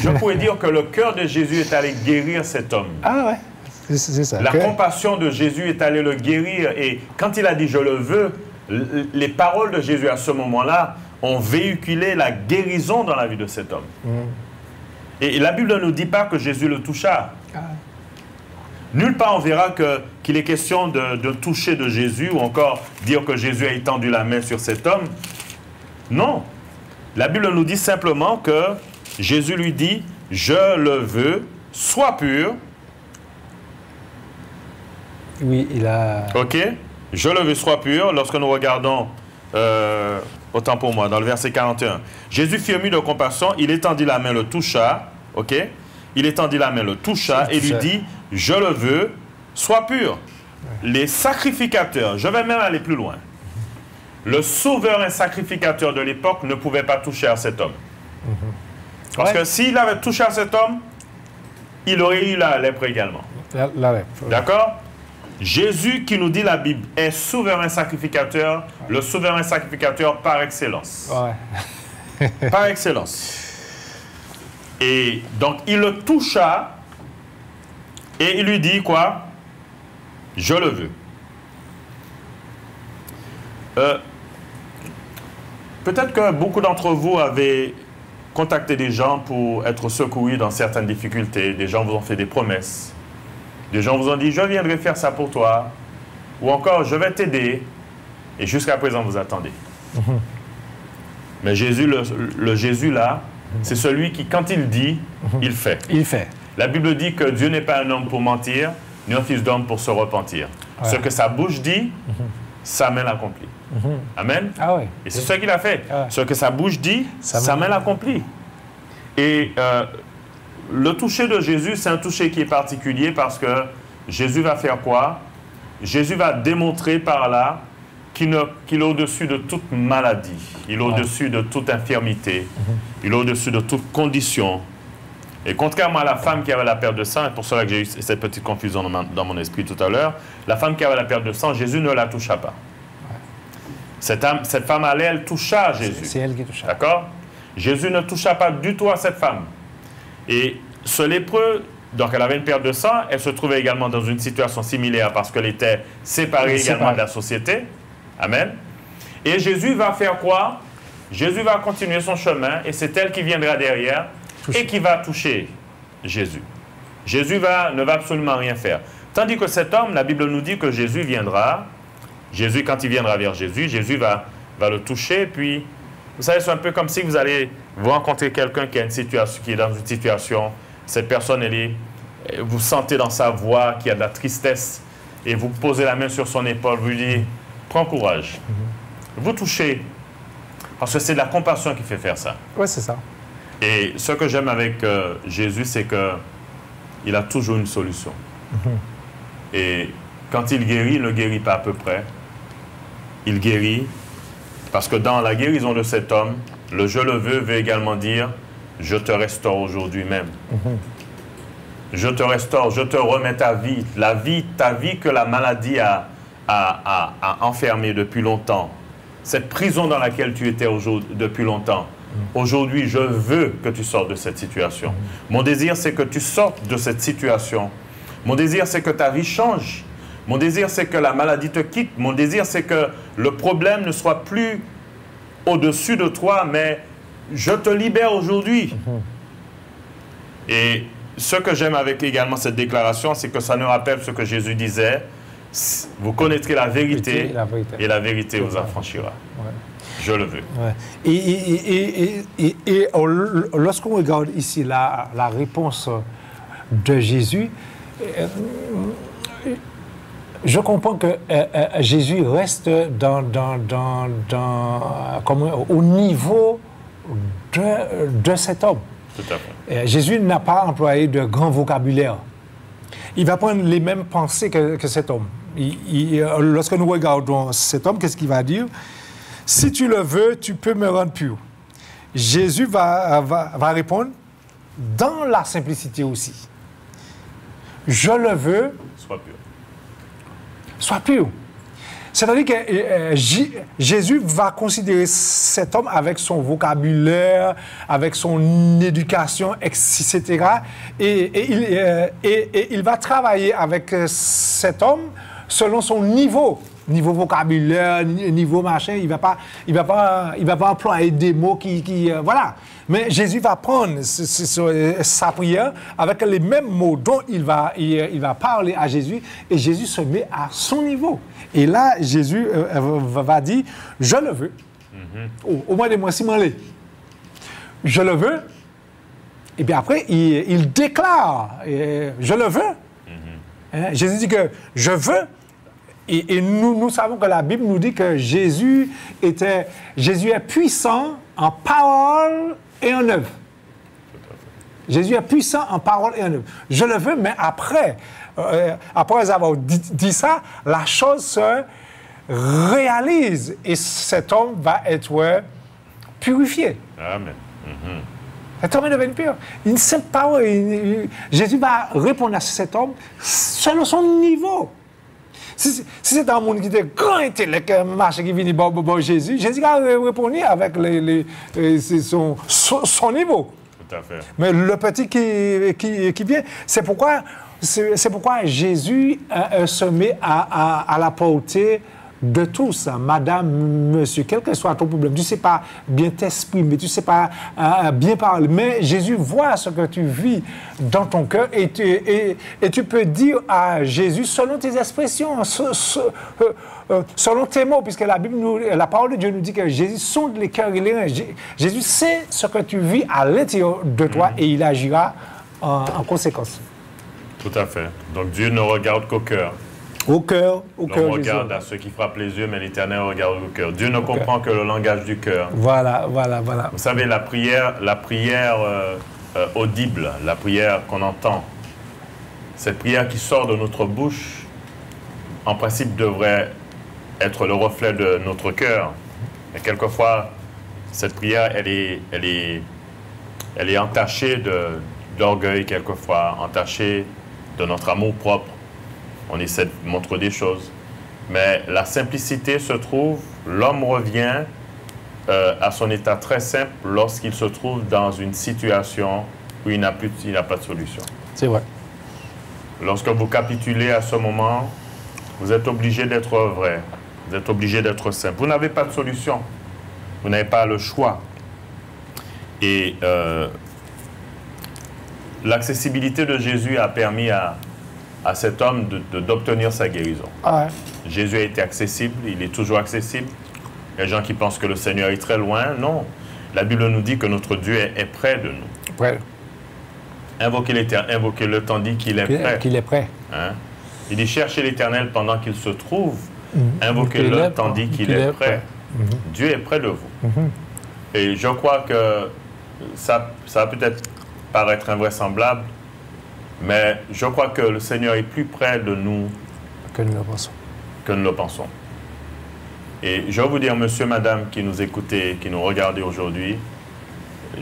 B: Je pourrais dire que le cœur de Jésus est allé guérir cet homme.
C: Ah ouais, c'est ça.
B: La compassion de Jésus est allée le guérir. Et quand il a dit « je le veux », les paroles de Jésus à ce moment-là ont véhiculé la guérison dans la vie de cet homme. Et la Bible ne nous dit pas que Jésus le toucha.
C: Ah.
B: Nulle part on verra qu'il est question de toucher de Jésus ou encore dire que Jésus a étendu la main sur cet homme. Non. La Bible nous dit simplement que Jésus lui dit « Je le veux, sois pur. »
C: Oui, il a...
B: Ok. Je le veux, sois pur. Lorsque nous regardons, autant pour moi, dans le verset 41, Jésus fut ému de compassion, il étendit la main, le toucha. Ok. Il étendit la main, le toucha et lui dit « Je le veux, sois pur. » Les sacrificateurs, je vais même aller plus loin. Le sauveur et sacrificateur de l'époque ne pouvait pas toucher à cet homme. Parce que s'il avait touché à cet homme, il aurait eu la lèpre également.
C: La lèpre.
B: D'accord? Jésus, qui nous dit la Bible, est souverain sacrificateur, le souverain sacrificateur par excellence.
C: Ouais.
B: Par excellence. Et donc, il le toucha et il lui dit quoi? Je le veux. Peut-être que beaucoup d'entre vous avez contacté des gens pour être secourus dans certaines difficultés. Des gens vous ont fait des promesses. Des gens vous ont dit, je viendrai faire ça pour toi. Ou encore, je vais t'aider. Et jusqu'à présent, vous attendez. Mais Jésus, le Jésus là, c'est celui qui, quand il dit, il fait.
C: Il fait.
B: La Bible dit que Dieu n'est pas un homme pour mentir, ni un fils d'homme pour se repentir. Ouais. Ce que sa bouche dit, sa main l'accomplit. Amen.
C: Ah oui.
B: Et c'est ce qu'il a fait. Ah ouais. Ce que sa bouche dit, sa main l'accomplit. Et le toucher de Jésus, c'est un toucher qui est particulier parce que Jésus va faire quoi? Jésus va démontrer par là qu'il est au-dessus de toute maladie, il est au-dessus de toute infirmité, il est au-dessus de toute condition. Et contrairement à la femme qui avait la perte de sang, et pour cela que j'ai eu cette petite confusion dans mon esprit tout à l'heure, la femme qui avait la perte de sang, Jésus ne la toucha pas. Cette femme allait, elle toucha Jésus.
C: C'est elle qui toucha.
B: D'accord? Jésus ne toucha pas du tout à cette femme. Et ce lépreux, donc elle avait une perte de sang, elle se trouvait également dans une situation similaire parce qu'elle était séparée également de la société. Amen. Et Jésus va faire quoi? Jésus va continuer son chemin et c'est elle qui viendra derrière et qui va toucher Jésus. Jésus ne va absolument rien faire. Tandis que cet homme, la Bible nous dit que Jésus viendra. Jésus, quand il viendra vers Jésus, Jésus va le toucher. Puis, vous savez, c'est un peu comme si vous allez vous rencontrer quelqu'un qui est dans une situation, cette personne, vous sentez dans sa voix qu'il y a de la tristesse et vous posez la main sur son épaule, vous lui dites, prends courage. Vous touchez, parce que c'est de la compassion qui fait faire ça.
C: Oui, c'est ça.
B: Et ce que j'aime avec Jésus, c'est qu'il a toujours une solution. Et quand il guérit, il ne guérit pas à peu près. Il guérit parce que dans la guérison de cet homme, le « je le veux » veut également dire « je te restaure aujourd'hui même ». Je te restaure, je te remets ta vie, ta vie que la maladie a enfermée depuis longtemps. Cette prison dans laquelle tu étais depuis longtemps. Aujourd'hui, je veux que tu sortes de cette situation. Mon désir, c'est que tu sortes de cette situation. Mon désir, c'est que ta vie change. Mon désir, c'est que la maladie te quitte. Mon désir, c'est que le problème ne soit plus au-dessus de toi, mais je te libère aujourd'hui. Et ce que j'aime avec également cette déclaration, c'est que ça nous rappelle ce que Jésus disait. Vous connaîtrez la vérité, et la vérité vous affranchira. Ouais. Je le veux.
C: Ouais. Et lorsqu'on regarde ici la réponse de Jésus, Je comprends que Jésus reste au niveau de cet homme.
B: Tout à fait.
C: Jésus n'a pas employé de grand vocabulaire. Il va prendre les mêmes pensées que cet homme. Lorsque nous regardons cet homme, qu'est-ce qu'il va dire? Si tu le veux, tu peux me rendre pur. Jésus va répondre dans la simplicité aussi. Je le veux.
B: Sois pur.
C: Sois pur. C'est-à-dire que Jésus va considérer cet homme avec son vocabulaire, avec son éducation, etc. Et il va travailler avec cet homme selon son niveau vocabulaire, niveau machin. Il va pas employer des mots qui voilà. Mais Jésus va prendre sa prière avec les mêmes mots dont il va parler à Jésus, et Jésus se met à son niveau. Et là, Jésus va dire, je le veux. Au moins des mois, si m'en je le veux. Et puis après, il déclare, je le veux. Hein? Jésus dit que je veux. Et nous savons que la Bible nous dit que Jésus est puissant en parole et en œuvre. Jésus est puissant en parole et en œuvre. Je le veux, mais après avoir dit ça, la chose se réalise et cet homme va être purifié.
B: Amen.
C: Cet homme est devenu pur. Une simple parole. Jésus va répondre à cet homme selon son niveau. Si c'est un monde qui était grand intellect, marché qui vient bon Jésus, Jésus a répondu avec son niveau.
B: Tout à fait.
C: Mais le petit qui vient, c'est pourquoi Jésus se met à la portée de tous, madame, monsieur, quel que soit ton problème. Tu ne sais pas bien t'exprimer, tu ne sais pas bien parler, mais Jésus voit ce que tu vis dans ton cœur et tu peux dire à Jésus selon tes expressions, selon tes mots, puisque la parole de Dieu nous dit que Jésus sonde les cœurs et les reins. Jésus sait ce que tu vis à l'intérieur de toi et il agira en conséquence.
B: Tout à fait. Donc Dieu ne regarde qu'au cœur.
C: Au cœur.
B: On regarde à ceux qui frappent les yeux, mais l'Éternel regarde au cœur. Dieu ne comprend que le langage du cœur.
C: Voilà.
B: Vous savez, la prière audible, la prière qu'on entend, cette prière qui sort de notre bouche, en principe devrait être le reflet de notre cœur. Mais quelquefois, cette prière, elle est entachée d'orgueil, quelquefois, entachée de notre amour propre. On essaie de montrer des choses. Mais la simplicité se trouve, l'homme revient à son état très simple lorsqu'il se trouve dans une situation où il n'a pas de solution.
C: C'est vrai.
B: Lorsque vous capitulez à ce moment, vous êtes obligé d'être vrai. Vous êtes obligé d'être simple. Vous n'avez pas de solution. Vous n'avez pas le choix. Et l'accessibilité de Jésus a permis à cet homme d'obtenir sa guérison.
C: Ah ouais.
B: Jésus a été accessible, il est toujours accessible. Il y a des gens qui pensent que le Seigneur est très loin. Non, la Bible nous dit que notre Dieu est près de nous.
C: Près.
B: Invoquez l'Éternel, invoquez-le tandis qu'il est prêt.
C: Qu'il est prêt.
B: Hein? Il dit cherchez l'Éternel pendant qu'il se trouve. Invoquez-le tandis qu'il est prêt. Dieu est près de vous. Et je crois que ça va peut-être paraître invraisemblable, mais je crois que le Seigneur est plus près de nous
C: que nous le pensons.
B: Et je vais vous dire, monsieur, madame, qui nous écoutez, qui nous regardez aujourd'hui,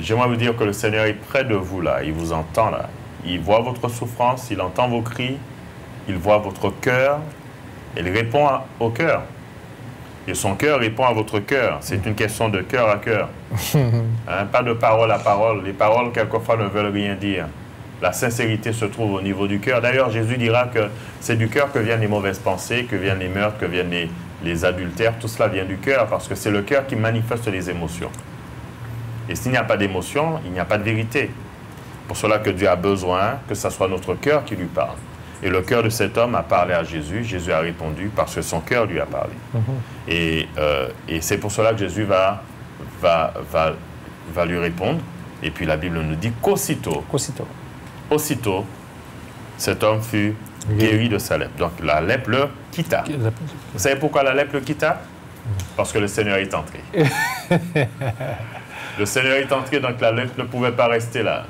B: j'aimerais vous dire que le Seigneur est près de vous là, il vous entend là. Il voit votre souffrance, il entend vos cris, il voit votre cœur, il répond au cœur. Et son cœur répond à votre cœur. C'est une question de cœur à cœur. Hein, pas de parole à parole. Les paroles, quelquefois, ne veulent rien dire. La sincérité se trouve au niveau du cœur. D'ailleurs, Jésus dira que c'est du cœur que viennent les mauvaises pensées, que viennent les meurtres, que viennent les adultères. Tout cela vient du cœur parce que c'est le cœur qui manifeste les émotions. Et s'il n'y a pas d'émotion, il n'y a pas de vérité. Pour cela que Dieu a besoin que ce soit notre cœur qui lui parle. Et le cœur de cet homme a parlé à Jésus. Jésus a répondu parce que son cœur lui a parlé. Et c'est pour cela que Jésus va lui répondre. Et puis la Bible nous dit qu'aussitôt, cet homme fut guéri de sa lèpre. Donc la lèpre le quitta. Vous savez pourquoi la lèpre le quitta? Parce que le Seigneur est entré. Le Seigneur est entré, donc la lèpre ne pouvait pas rester là.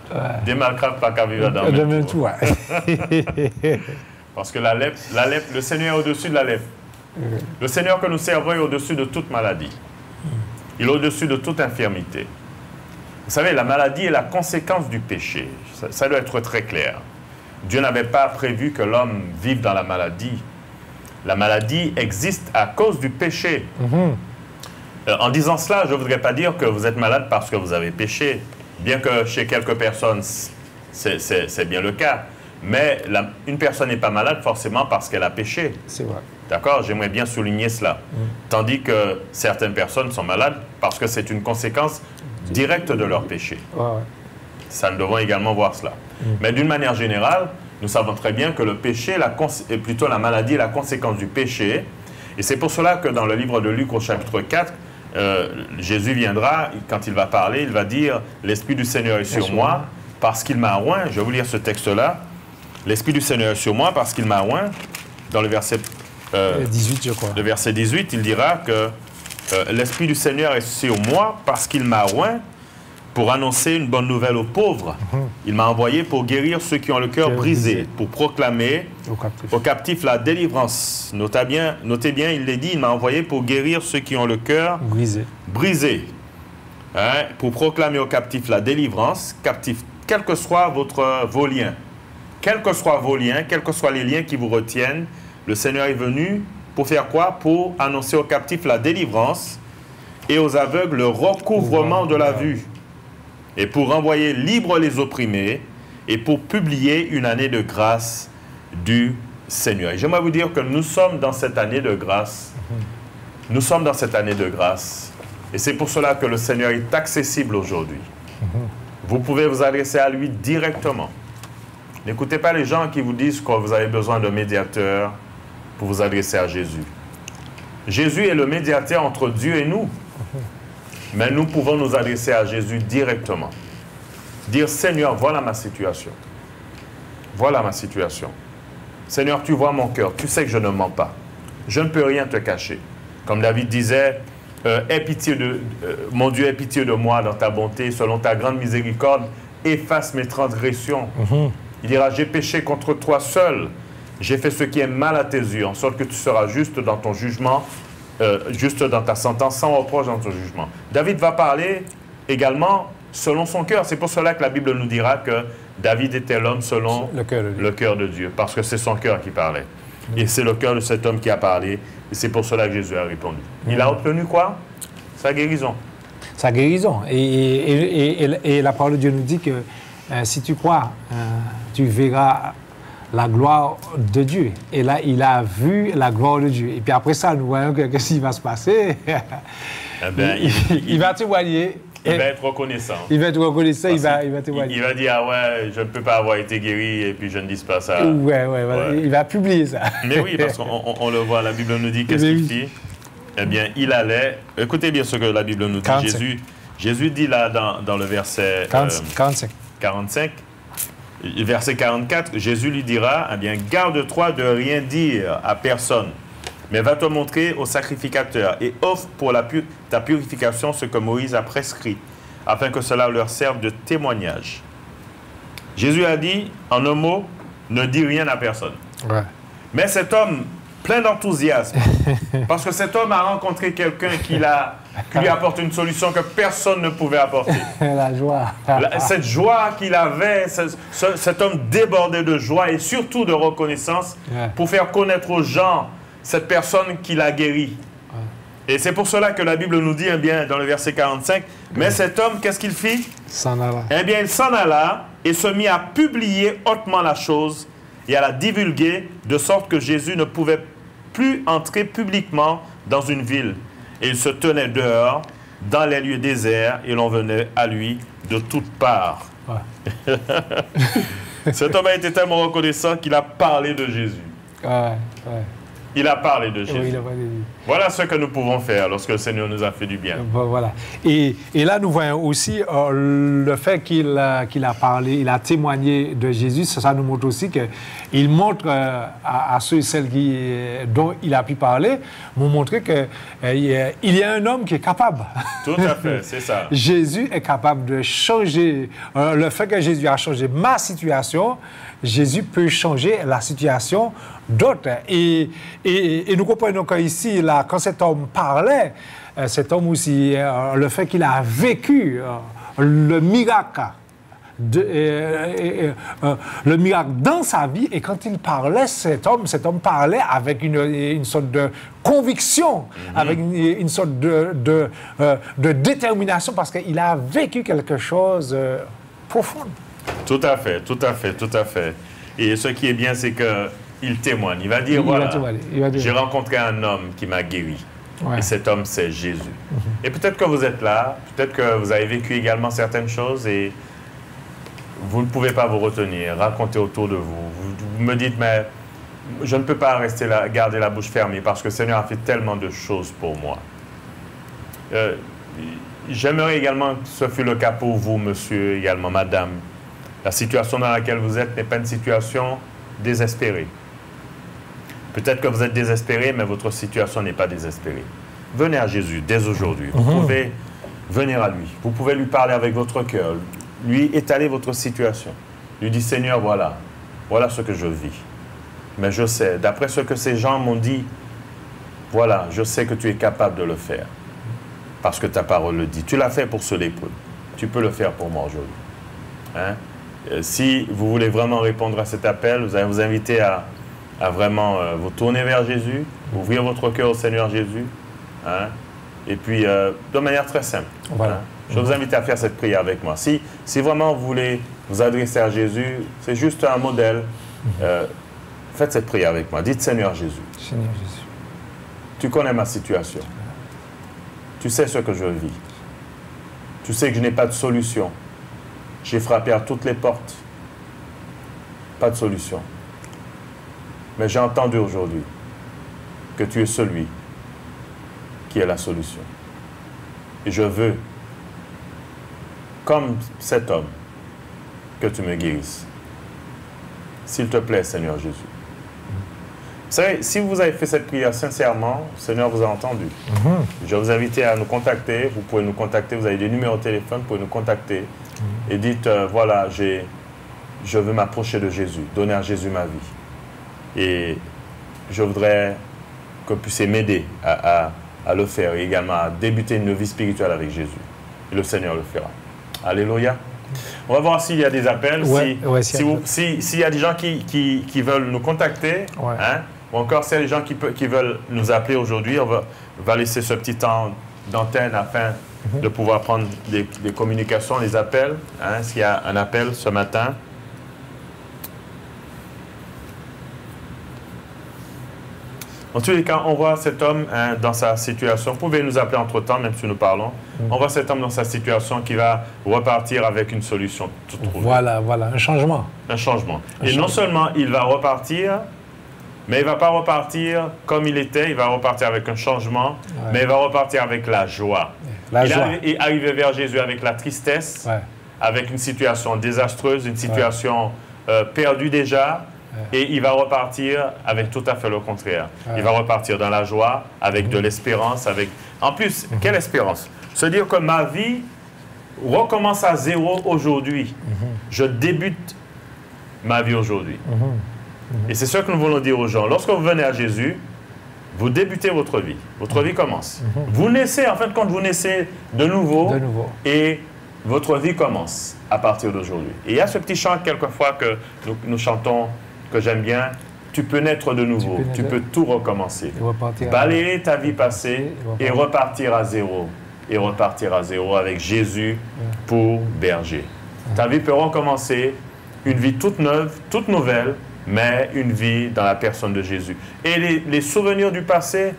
B: Des malcraves pas qu'à vivre dans le même
C: tout.
B: Parce que la lèpre, le Seigneur est au-dessus de la lèpre. Le Seigneur que nous servons est au-dessus de toute maladie. Il est au-dessus de toute infirmité. Vous savez, la maladie est la conséquence du péché. Ça doit être très clair. Dieu n'avait pas prévu que l'homme vive dans la maladie. La maladie existe à cause du péché. En disant cela, je ne voudrais pas dire que vous êtes malade parce que vous avez péché, bien que chez quelques personnes, c'est bien le cas. Mais une personne n'est pas malade forcément parce qu'elle a péché.
C: C'est vrai.
B: D'accord? J'aimerais bien souligner cela. Tandis que certaines personnes sont malades parce que c'est une conséquence directe de leur péché. Ça, nous devons également voir cela. Mais d'une manière générale, nous savons très bien que le péché, plutôt la maladie est la conséquence du péché. Et c'est pour cela que dans le livre de Luc au chapitre 4, Jésus viendra, quand il va parler, il va dire « L'Esprit du Seigneur est sur moi parce qu'il m'a oint ». Je vais vous lire ce texte-là. « L'Esprit du Seigneur est sur moi parce qu'il m'a oint ». Dans le verset
C: 18, je crois.
B: Le verset 18, il dira que l'Esprit du Seigneur est sur moi parce qu'il m'a oint pour annoncer une bonne nouvelle aux pauvres. Il m'a envoyé pour guérir ceux qui ont le cœur brisé, pour proclamer aux captifs la délivrance. Notez bien, il l'a dit, il m'a envoyé pour guérir ceux qui ont le cœur brisé. Hein? Pour proclamer aux captifs la délivrance, captifs, quels que soient vos liens, quels que soient vos liens, quels que soient les liens qui vous retiennent, le Seigneur est venu pour faire quoi? Pour annoncer aux captifs la délivrance et aux aveugles le recouvrement de la vue, et pour renvoyer libres les opprimés, et pour publier une année de grâce du Seigneur. Et j'aimerais vous dire que nous sommes dans cette année de grâce. Nous sommes dans cette année de grâce. Et c'est pour cela que le Seigneur est accessible aujourd'hui. Vous pouvez vous adresser à lui directement. N'écoutez pas les gens qui vous disent que vous avez besoin d'un médiateur pour vous adresser à Jésus. Jésus est le médiateur entre Dieu et nous. Mais nous pouvons nous adresser à Jésus directement. Dire, Seigneur, voilà ma situation. Voilà ma situation. Seigneur, tu vois mon cœur. Tu sais que je ne mens pas. Je ne peux rien te cacher. Comme David disait, mon Dieu, aie pitié de moi dans ta bonté, selon ta grande miséricorde, efface mes transgressions. Il dira, j'ai péché contre toi seul. J'ai fait ce qui est mal à tes yeux, en sorte que tu seras juste dans ton jugement, juste dans ta sentence, sans reproche dans ton jugement. David va parler également selon son cœur. C'est pour cela que la Bible nous dira que David était l'homme selon le cœur de Dieu, parce que c'est son cœur qui parlait. Et c'est le cœur de cet homme qui a parlé, et c'est pour cela que Jésus a répondu. Il a obtenu quoi? Sa guérison.
C: Sa guérison. Et la parole de Dieu nous dit que si tu crois, tu verras la gloire de Dieu. Et là, il a vu la gloire de Dieu. Et puis après ça, nous voyons qu'est-ce qui va se passer.
B: Eh bien,
C: il va témoigner.
B: Il va être reconnaissant.
C: Il va être reconnaissant, il va témoigner.
B: Il va dire, ah ouais, je ne peux pas avoir été guéri, et puis je ne dis pas ça.
C: Ouais. Il va publier ça.
B: Mais oui, parce qu'on le voit, la Bible nous dit qu'est-ce qu'il fit. Eh bien, il allait... Écoutez bien ce que la Bible nous dit. Jésus dit là, dans le verset 45, verset 44, Jésus lui dira, eh bien, garde-toi de rien dire à personne, mais va te montrer au sacrificateur et offre pour ta purification ce que Moïse a prescrit, afin que cela leur serve de témoignage. Jésus a dit, en un mot, ne dis rien à personne. Ouais. Mais cet homme, plein d'enthousiasme, parce que cet homme a rencontré quelqu'un qui lui apporte une solution que personne ne pouvait apporter.
C: La joie.
B: Cette joie qu'il avait, cet homme débordé de joie et surtout de reconnaissance pour faire connaître aux gens cette personne qui l'a guéri. Et c'est pour cela que la Bible nous dit, eh bien, dans le verset 45, mais cet homme, qu'est-ce qu'il fit?
C: S'en alla.
B: Eh bien, il s'en alla et se mit à publier hautement la chose et à la divulguer, de sorte que Jésus ne pouvait plus entrer publiquement dans une ville. Et il se tenait dehors, dans les lieux déserts, et l'on venait à lui de toutes parts. Ouais. Cet homme a été tellement reconnaissant qu'il a parlé de Jésus. Il a parlé de Jésus.
C: Oui, il a parlé de lui.
B: Voilà ce que nous pouvons faire lorsque le Seigneur nous a fait du bien.
C: Voilà. Et là, nous voyons aussi le fait qu'il a parlé, il a témoigné de Jésus. Ça nous montre aussi qu'il montre à ceux et celles dont il a pu parler, nous montrer qu'il y a un homme qui est capable.
B: Tout à fait, c'est ça.
C: Jésus est capable de changer. Le fait que Jésus a changé ma situation, Jésus peut changer la situation d'autres. Et nous comprenons qu'ici, là, quand cet homme parlait, cet homme aussi, le fait qu'il a vécu le miracle, le miracle dans sa vie, et quand il parlait, cet homme parlait avec une sorte de conviction, avec une sorte de détermination, parce qu'il a vécu quelque chose de profond. Tout à fait,
B: tout à fait, tout à fait. Et ce qui est bien, c'est qu'il témoigne. Il va dire, j'ai rencontré un homme qui m'a guéri. Ouais. Et cet homme, c'est Jésus. Et peut-être que vous êtes là, peut-être que vous avez vécu également certaines choses et vous ne pouvez pas vous retenir, raconter autour de vous. Vous me dites, mais je ne peux pas rester là, garder la bouche fermée parce que le Seigneur a fait tellement de choses pour moi. J'aimerais également que ce fût le cas pour vous, monsieur, également, madame. La situation dans laquelle vous êtes n'est pas une situation désespérée. Peut-être que vous êtes désespéré, mais votre situation n'est pas désespérée. Venez à Jésus dès aujourd'hui. Vous pouvez venir à lui. Vous pouvez lui parler avec votre cœur, lui étaler votre situation. Lui dire, Seigneur, voilà ce que je vis. Mais je sais, d'après ce que ces gens m'ont dit, voilà, je sais que tu es capable de le faire. Parce que ta parole le dit. Tu l'as fait pour ce lépreux. Tu peux le faire pour moi aujourd'hui. Hein? Si vous voulez vraiment répondre à cet appel, vous allez vous inviter à vraiment vous tourner vers Jésus, ouvrir votre cœur au Seigneur Jésus, hein? Et puis de manière très simple. Voilà. Hein? Je vous invite à faire cette prière avec moi. Si vraiment vous voulez vous adresser à Jésus, c'est juste un modèle. Faites cette prière avec moi. Dites, Seigneur Jésus.
C: Seigneur Jésus.
B: Tu connais ma situation. Tu sais ce que je vis. Tu sais que je n'ai pas de solution. J'ai frappé à toutes les portes. Pas de solution. Mais j'ai entendu aujourd'hui que tu es celui qui est la solution. Et je veux, comme cet homme, que tu me guérisses. S'il te plaît, Seigneur Jésus. Vous savez, si vous avez fait cette prière sincèrement, le Seigneur vous a entendu. Je vais vous inviter à nous contacter. Vous pouvez nous contacter. Vous avez des numéros de téléphone. Vous pouvez nous contacter. Et dites, voilà, je veux m'approcher de Jésus. Donner à Jésus ma vie. Et je voudrais que vous puissiez m'aider à le faire et également à débuter une vie spirituelle avec Jésus. Et le Seigneur le fera. Alléluia. On va voir s'il y a des appels. S'il y a des gens qui veulent nous contacter, hein, ou encore s'il y a des gens qui veulent nous appeler aujourd'hui, on va laisser ce petit temps d'antenne afin de pouvoir prendre des communications, les appels. Hein, s'il y a un appel ce matin. En tous les cas, on voit cet homme dans sa situation. Vous pouvez nous appeler entre-temps, même si nous parlons. On voit cet homme dans sa situation qui va repartir avec une solution toute trouvée.
C: Voilà, un changement.
B: Un changement. Non seulement il va repartir, mais il ne va pas repartir comme il était, il va repartir avec un changement, mais il va repartir avec la joie. Il est arrivé vers Jésus avec la tristesse, avec une situation désastreuse, une situation perdue déjà. Et il va repartir avec tout à fait le contraire. Il va repartir dans la joie, avec de l'espérance. En plus, quelle espérance? Se dire que ma vie recommence à zéro aujourd'hui. Je débute ma vie aujourd'hui. Et c'est ce que nous voulons dire aux gens. Lorsque vous venez à Jésus, vous débutez votre vie. Votre vie commence. Vous naissez, en fin de compte, vous naissez de nouveau. Et votre vie commence à partir d'aujourd'hui. Et il y a ce petit chant quelquefois que nous chantons, que j'aime bien, tu peux naître de nouveau, tu peux tout recommencer. Balayer ta vie passée et repartir à zéro. Et repartir à zéro avec Jésus pour berger. Ta vie peut recommencer, une vie toute neuve, toute nouvelle, mais une vie dans la personne de Jésus. Et les souvenirs du passé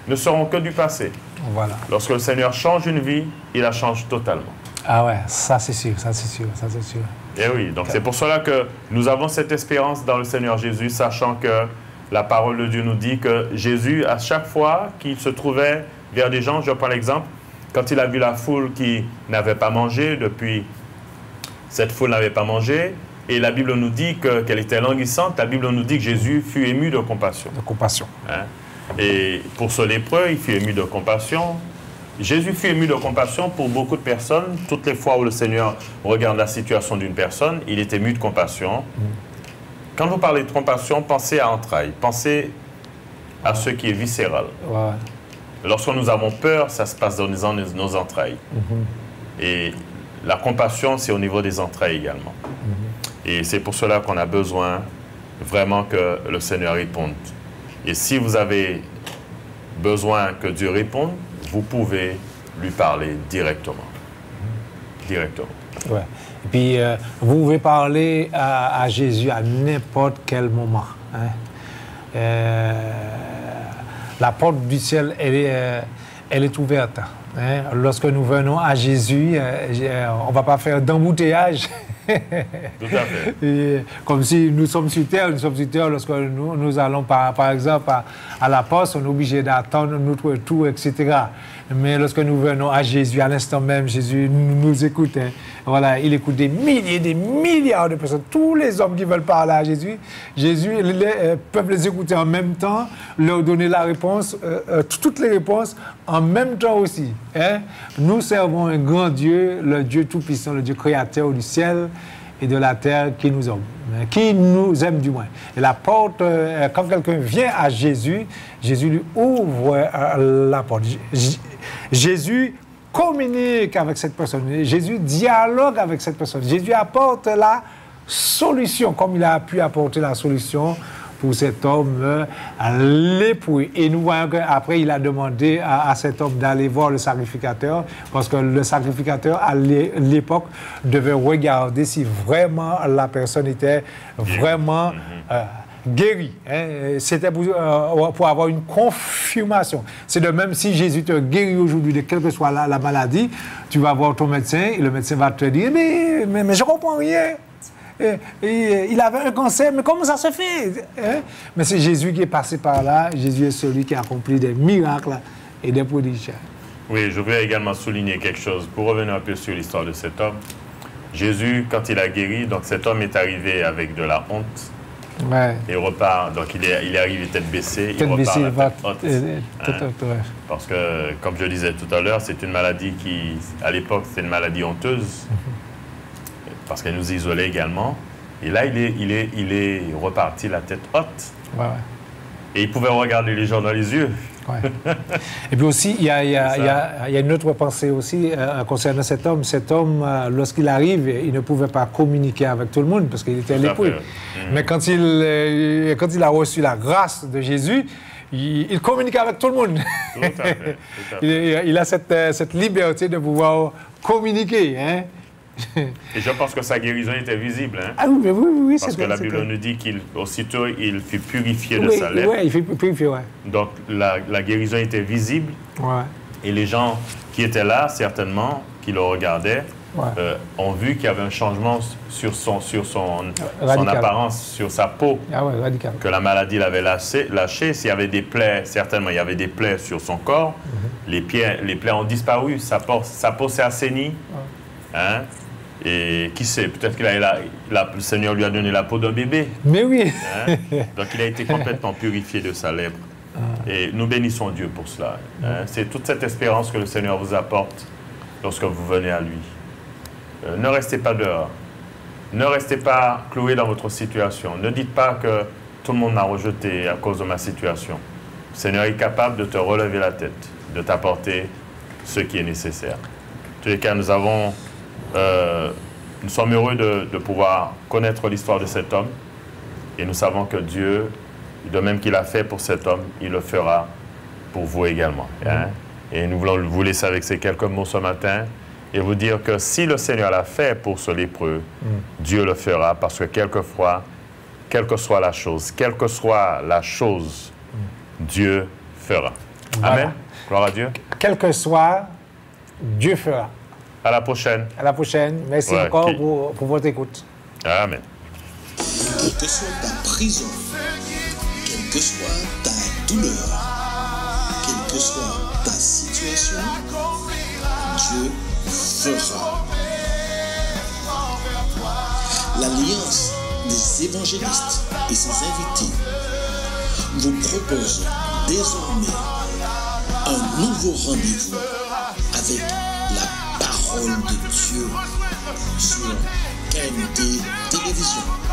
B: ne seront que du passé.
C: Voilà.
B: Lorsque le Seigneur change une vie, il la change totalement.
C: Ah ouais, ça c'est sûr, ça c'est sûr, ça c'est sûr.
B: Et oui, donc c'est pour cela que nous avons cette espérance dans le Seigneur Jésus, sachant que la parole de Dieu nous dit que Jésus, à chaque fois qu'il se trouvait vers des gens, je prends l'exemple, quand il a vu la foule qui n'avait pas mangé, depuis cette foule n'avait pas mangé, et la Bible nous dit qu'elle était languissante, la Bible nous dit que Jésus fut ému de compassion.
C: De compassion.
B: Hein? Et pour ce lépreux, il fut ému de compassion. Jésus fut ému de compassion pour beaucoup de personnes. Toutes les fois où le Seigneur regarde la situation d'une personne, il est ému de compassion. Quand vous parlez de compassion, pensez à entrailles, pensez à ce qui est viscéral.
C: Ouais.
B: Lorsque nous avons peur, ça se passe dans nos entrailles. Et la compassion, c'est au niveau des entrailles également. Et c'est pour cela qu'on a besoin vraiment que le Seigneur réponde. Et si vous avez besoin que Dieu réponde, vous pouvez lui parler directement. Directement.
C: Ouais. Et puis, vous pouvez parler à Jésus à n'importe quel moment. Hein. La porte du ciel, elle est ouverte. Hein. Lorsque nous venons à Jésus, on ne va pas faire d'embouteillage.
B: Tout à fait.
C: Et comme si nous sommes sur terre lorsque nous allons par exemple à la poste, on est obligé d'attendre notre tour, etc. Mais lorsque nous venons à Jésus, à l'instant même, Jésus nous écoute. Hein. Voilà, il écoute des milliers, des milliards de personnes. Tous les hommes qui veulent parler à Jésus, peuvent les écouter en même temps, leur donner la réponse, toutes les réponses en même temps aussi. Hein. Nous servons un grand Dieu, le Dieu Tout-Puissant, le Dieu créateur du ciel et de la terre qui nous aime du moins. Et la porte, quand quelqu'un vient à Jésus, Jésus lui ouvre la porte. Jésus communique avec cette personne. Jésus dialogue avec cette personne. Jésus apporte la solution, comme il a pu apporter la solution pour cet homme lépreux. Et nous voyons qu'après, il a demandé à cet homme d'aller voir le sacrificateur, parce que le sacrificateur, à l'époque, devait regarder si vraiment la personne était vraiment guérie. Hein. C'était pour avoir une confirmation. C'est de même si Jésus te guérit aujourd'hui de quelle que soit la maladie, tu vas voir ton médecin et le médecin va te dire mais je ne comprends rien. Il avait un cancer, mais comment ça se fait? Hein? Mais c'est Jésus qui est passé par là. Jésus est celui qui a accompli des miracles et des prodiges.
B: Oui, je voulais également souligner quelque chose. Pour revenir un peu sur l'histoire de cet homme, Jésus, quand il a guéri, donc cet homme est arrivé avec de la honte.
C: Ouais.
B: Il repart, donc il est arrivé tête baissée, il repart la tête haute. Parce que, comme je disais tout à l'heure, c'est une maladie qui, à l'époque, c'était une maladie honteuse. Parce qu'elle nous isolait également. Et là, il est reparti la tête haute. Ouais. Et il pouvait regarder les gens dans les yeux.
C: Ouais. Et puis aussi, il y a une autre pensée aussi concernant cet homme. Cet homme, lorsqu'il arrive, il ne pouvait pas communiquer avec tout le monde parce qu'il était lépreux. Mais quand il a reçu la grâce de Jésus, il communique avec tout le monde.
B: Tout à fait, tout à fait.
C: Il a cette liberté de pouvoir communiquer. Hein?
B: Et je pense que sa guérison était visible. Hein?
C: Ah oui,
B: parce que la Bible nous dit qu'aussitôt il fut purifié de sa lèpre.
C: Oui, il fut purifié, oui.
B: Donc la guérison était visible. Ouais. Et les gens qui étaient là, certainement, qui le regardaient, ont vu qu'il y avait un changement sur son apparence, sur sa peau. Ah ouais, radical. Que la maladie l'avait lâché. S'il y avait des plaies, certainement, il y avait des plaies sur son corps. Les plaies ont disparu. Sa peau s'est assainie. Hein? Et qui sait, peut-être que le Seigneur lui a donné la peau d'un bébé.
C: Mais oui.
B: Hein? Donc il a été complètement purifié de sa lèpre. Et nous bénissons Dieu pour cela. Hein? C'est toute cette espérance que le Seigneur vous apporte lorsque vous venez à lui. Ne restez pas dehors. Ne restez pas cloués dans votre situation. Ne dites pas que tout le monde m'a rejeté à cause de ma situation. Le Seigneur est capable de te relever la tête, de t'apporter ce qui est nécessaire. En tous les cas, nous sommes heureux de pouvoir connaître l'histoire de cet homme et nous savons que Dieu, de même qu'il a fait pour cet homme, il le fera pour vous également. Hein? Et nous voulons vous laisser avec ces quelques mots ce matin et vous dire que si le Seigneur l'a fait pour ce lépreux, Dieu le fera parce que quelquefois, quelle que soit la chose, Dieu fera. Voilà. Amen. Gloire à Dieu.
C: Quel que soit, Dieu fera.
B: À la prochaine.
C: À la prochaine. Merci encore pour votre écoute.
B: Amen.
A: Quelle que soit ta prison, quelle que soit ta douleur, quelle que soit ta situation, Dieu fera. L'Alliance des évangélistes et ses invités vous propose désormais un nouveau rendez-vous avec la parole de Dieu sur KMT Télévision.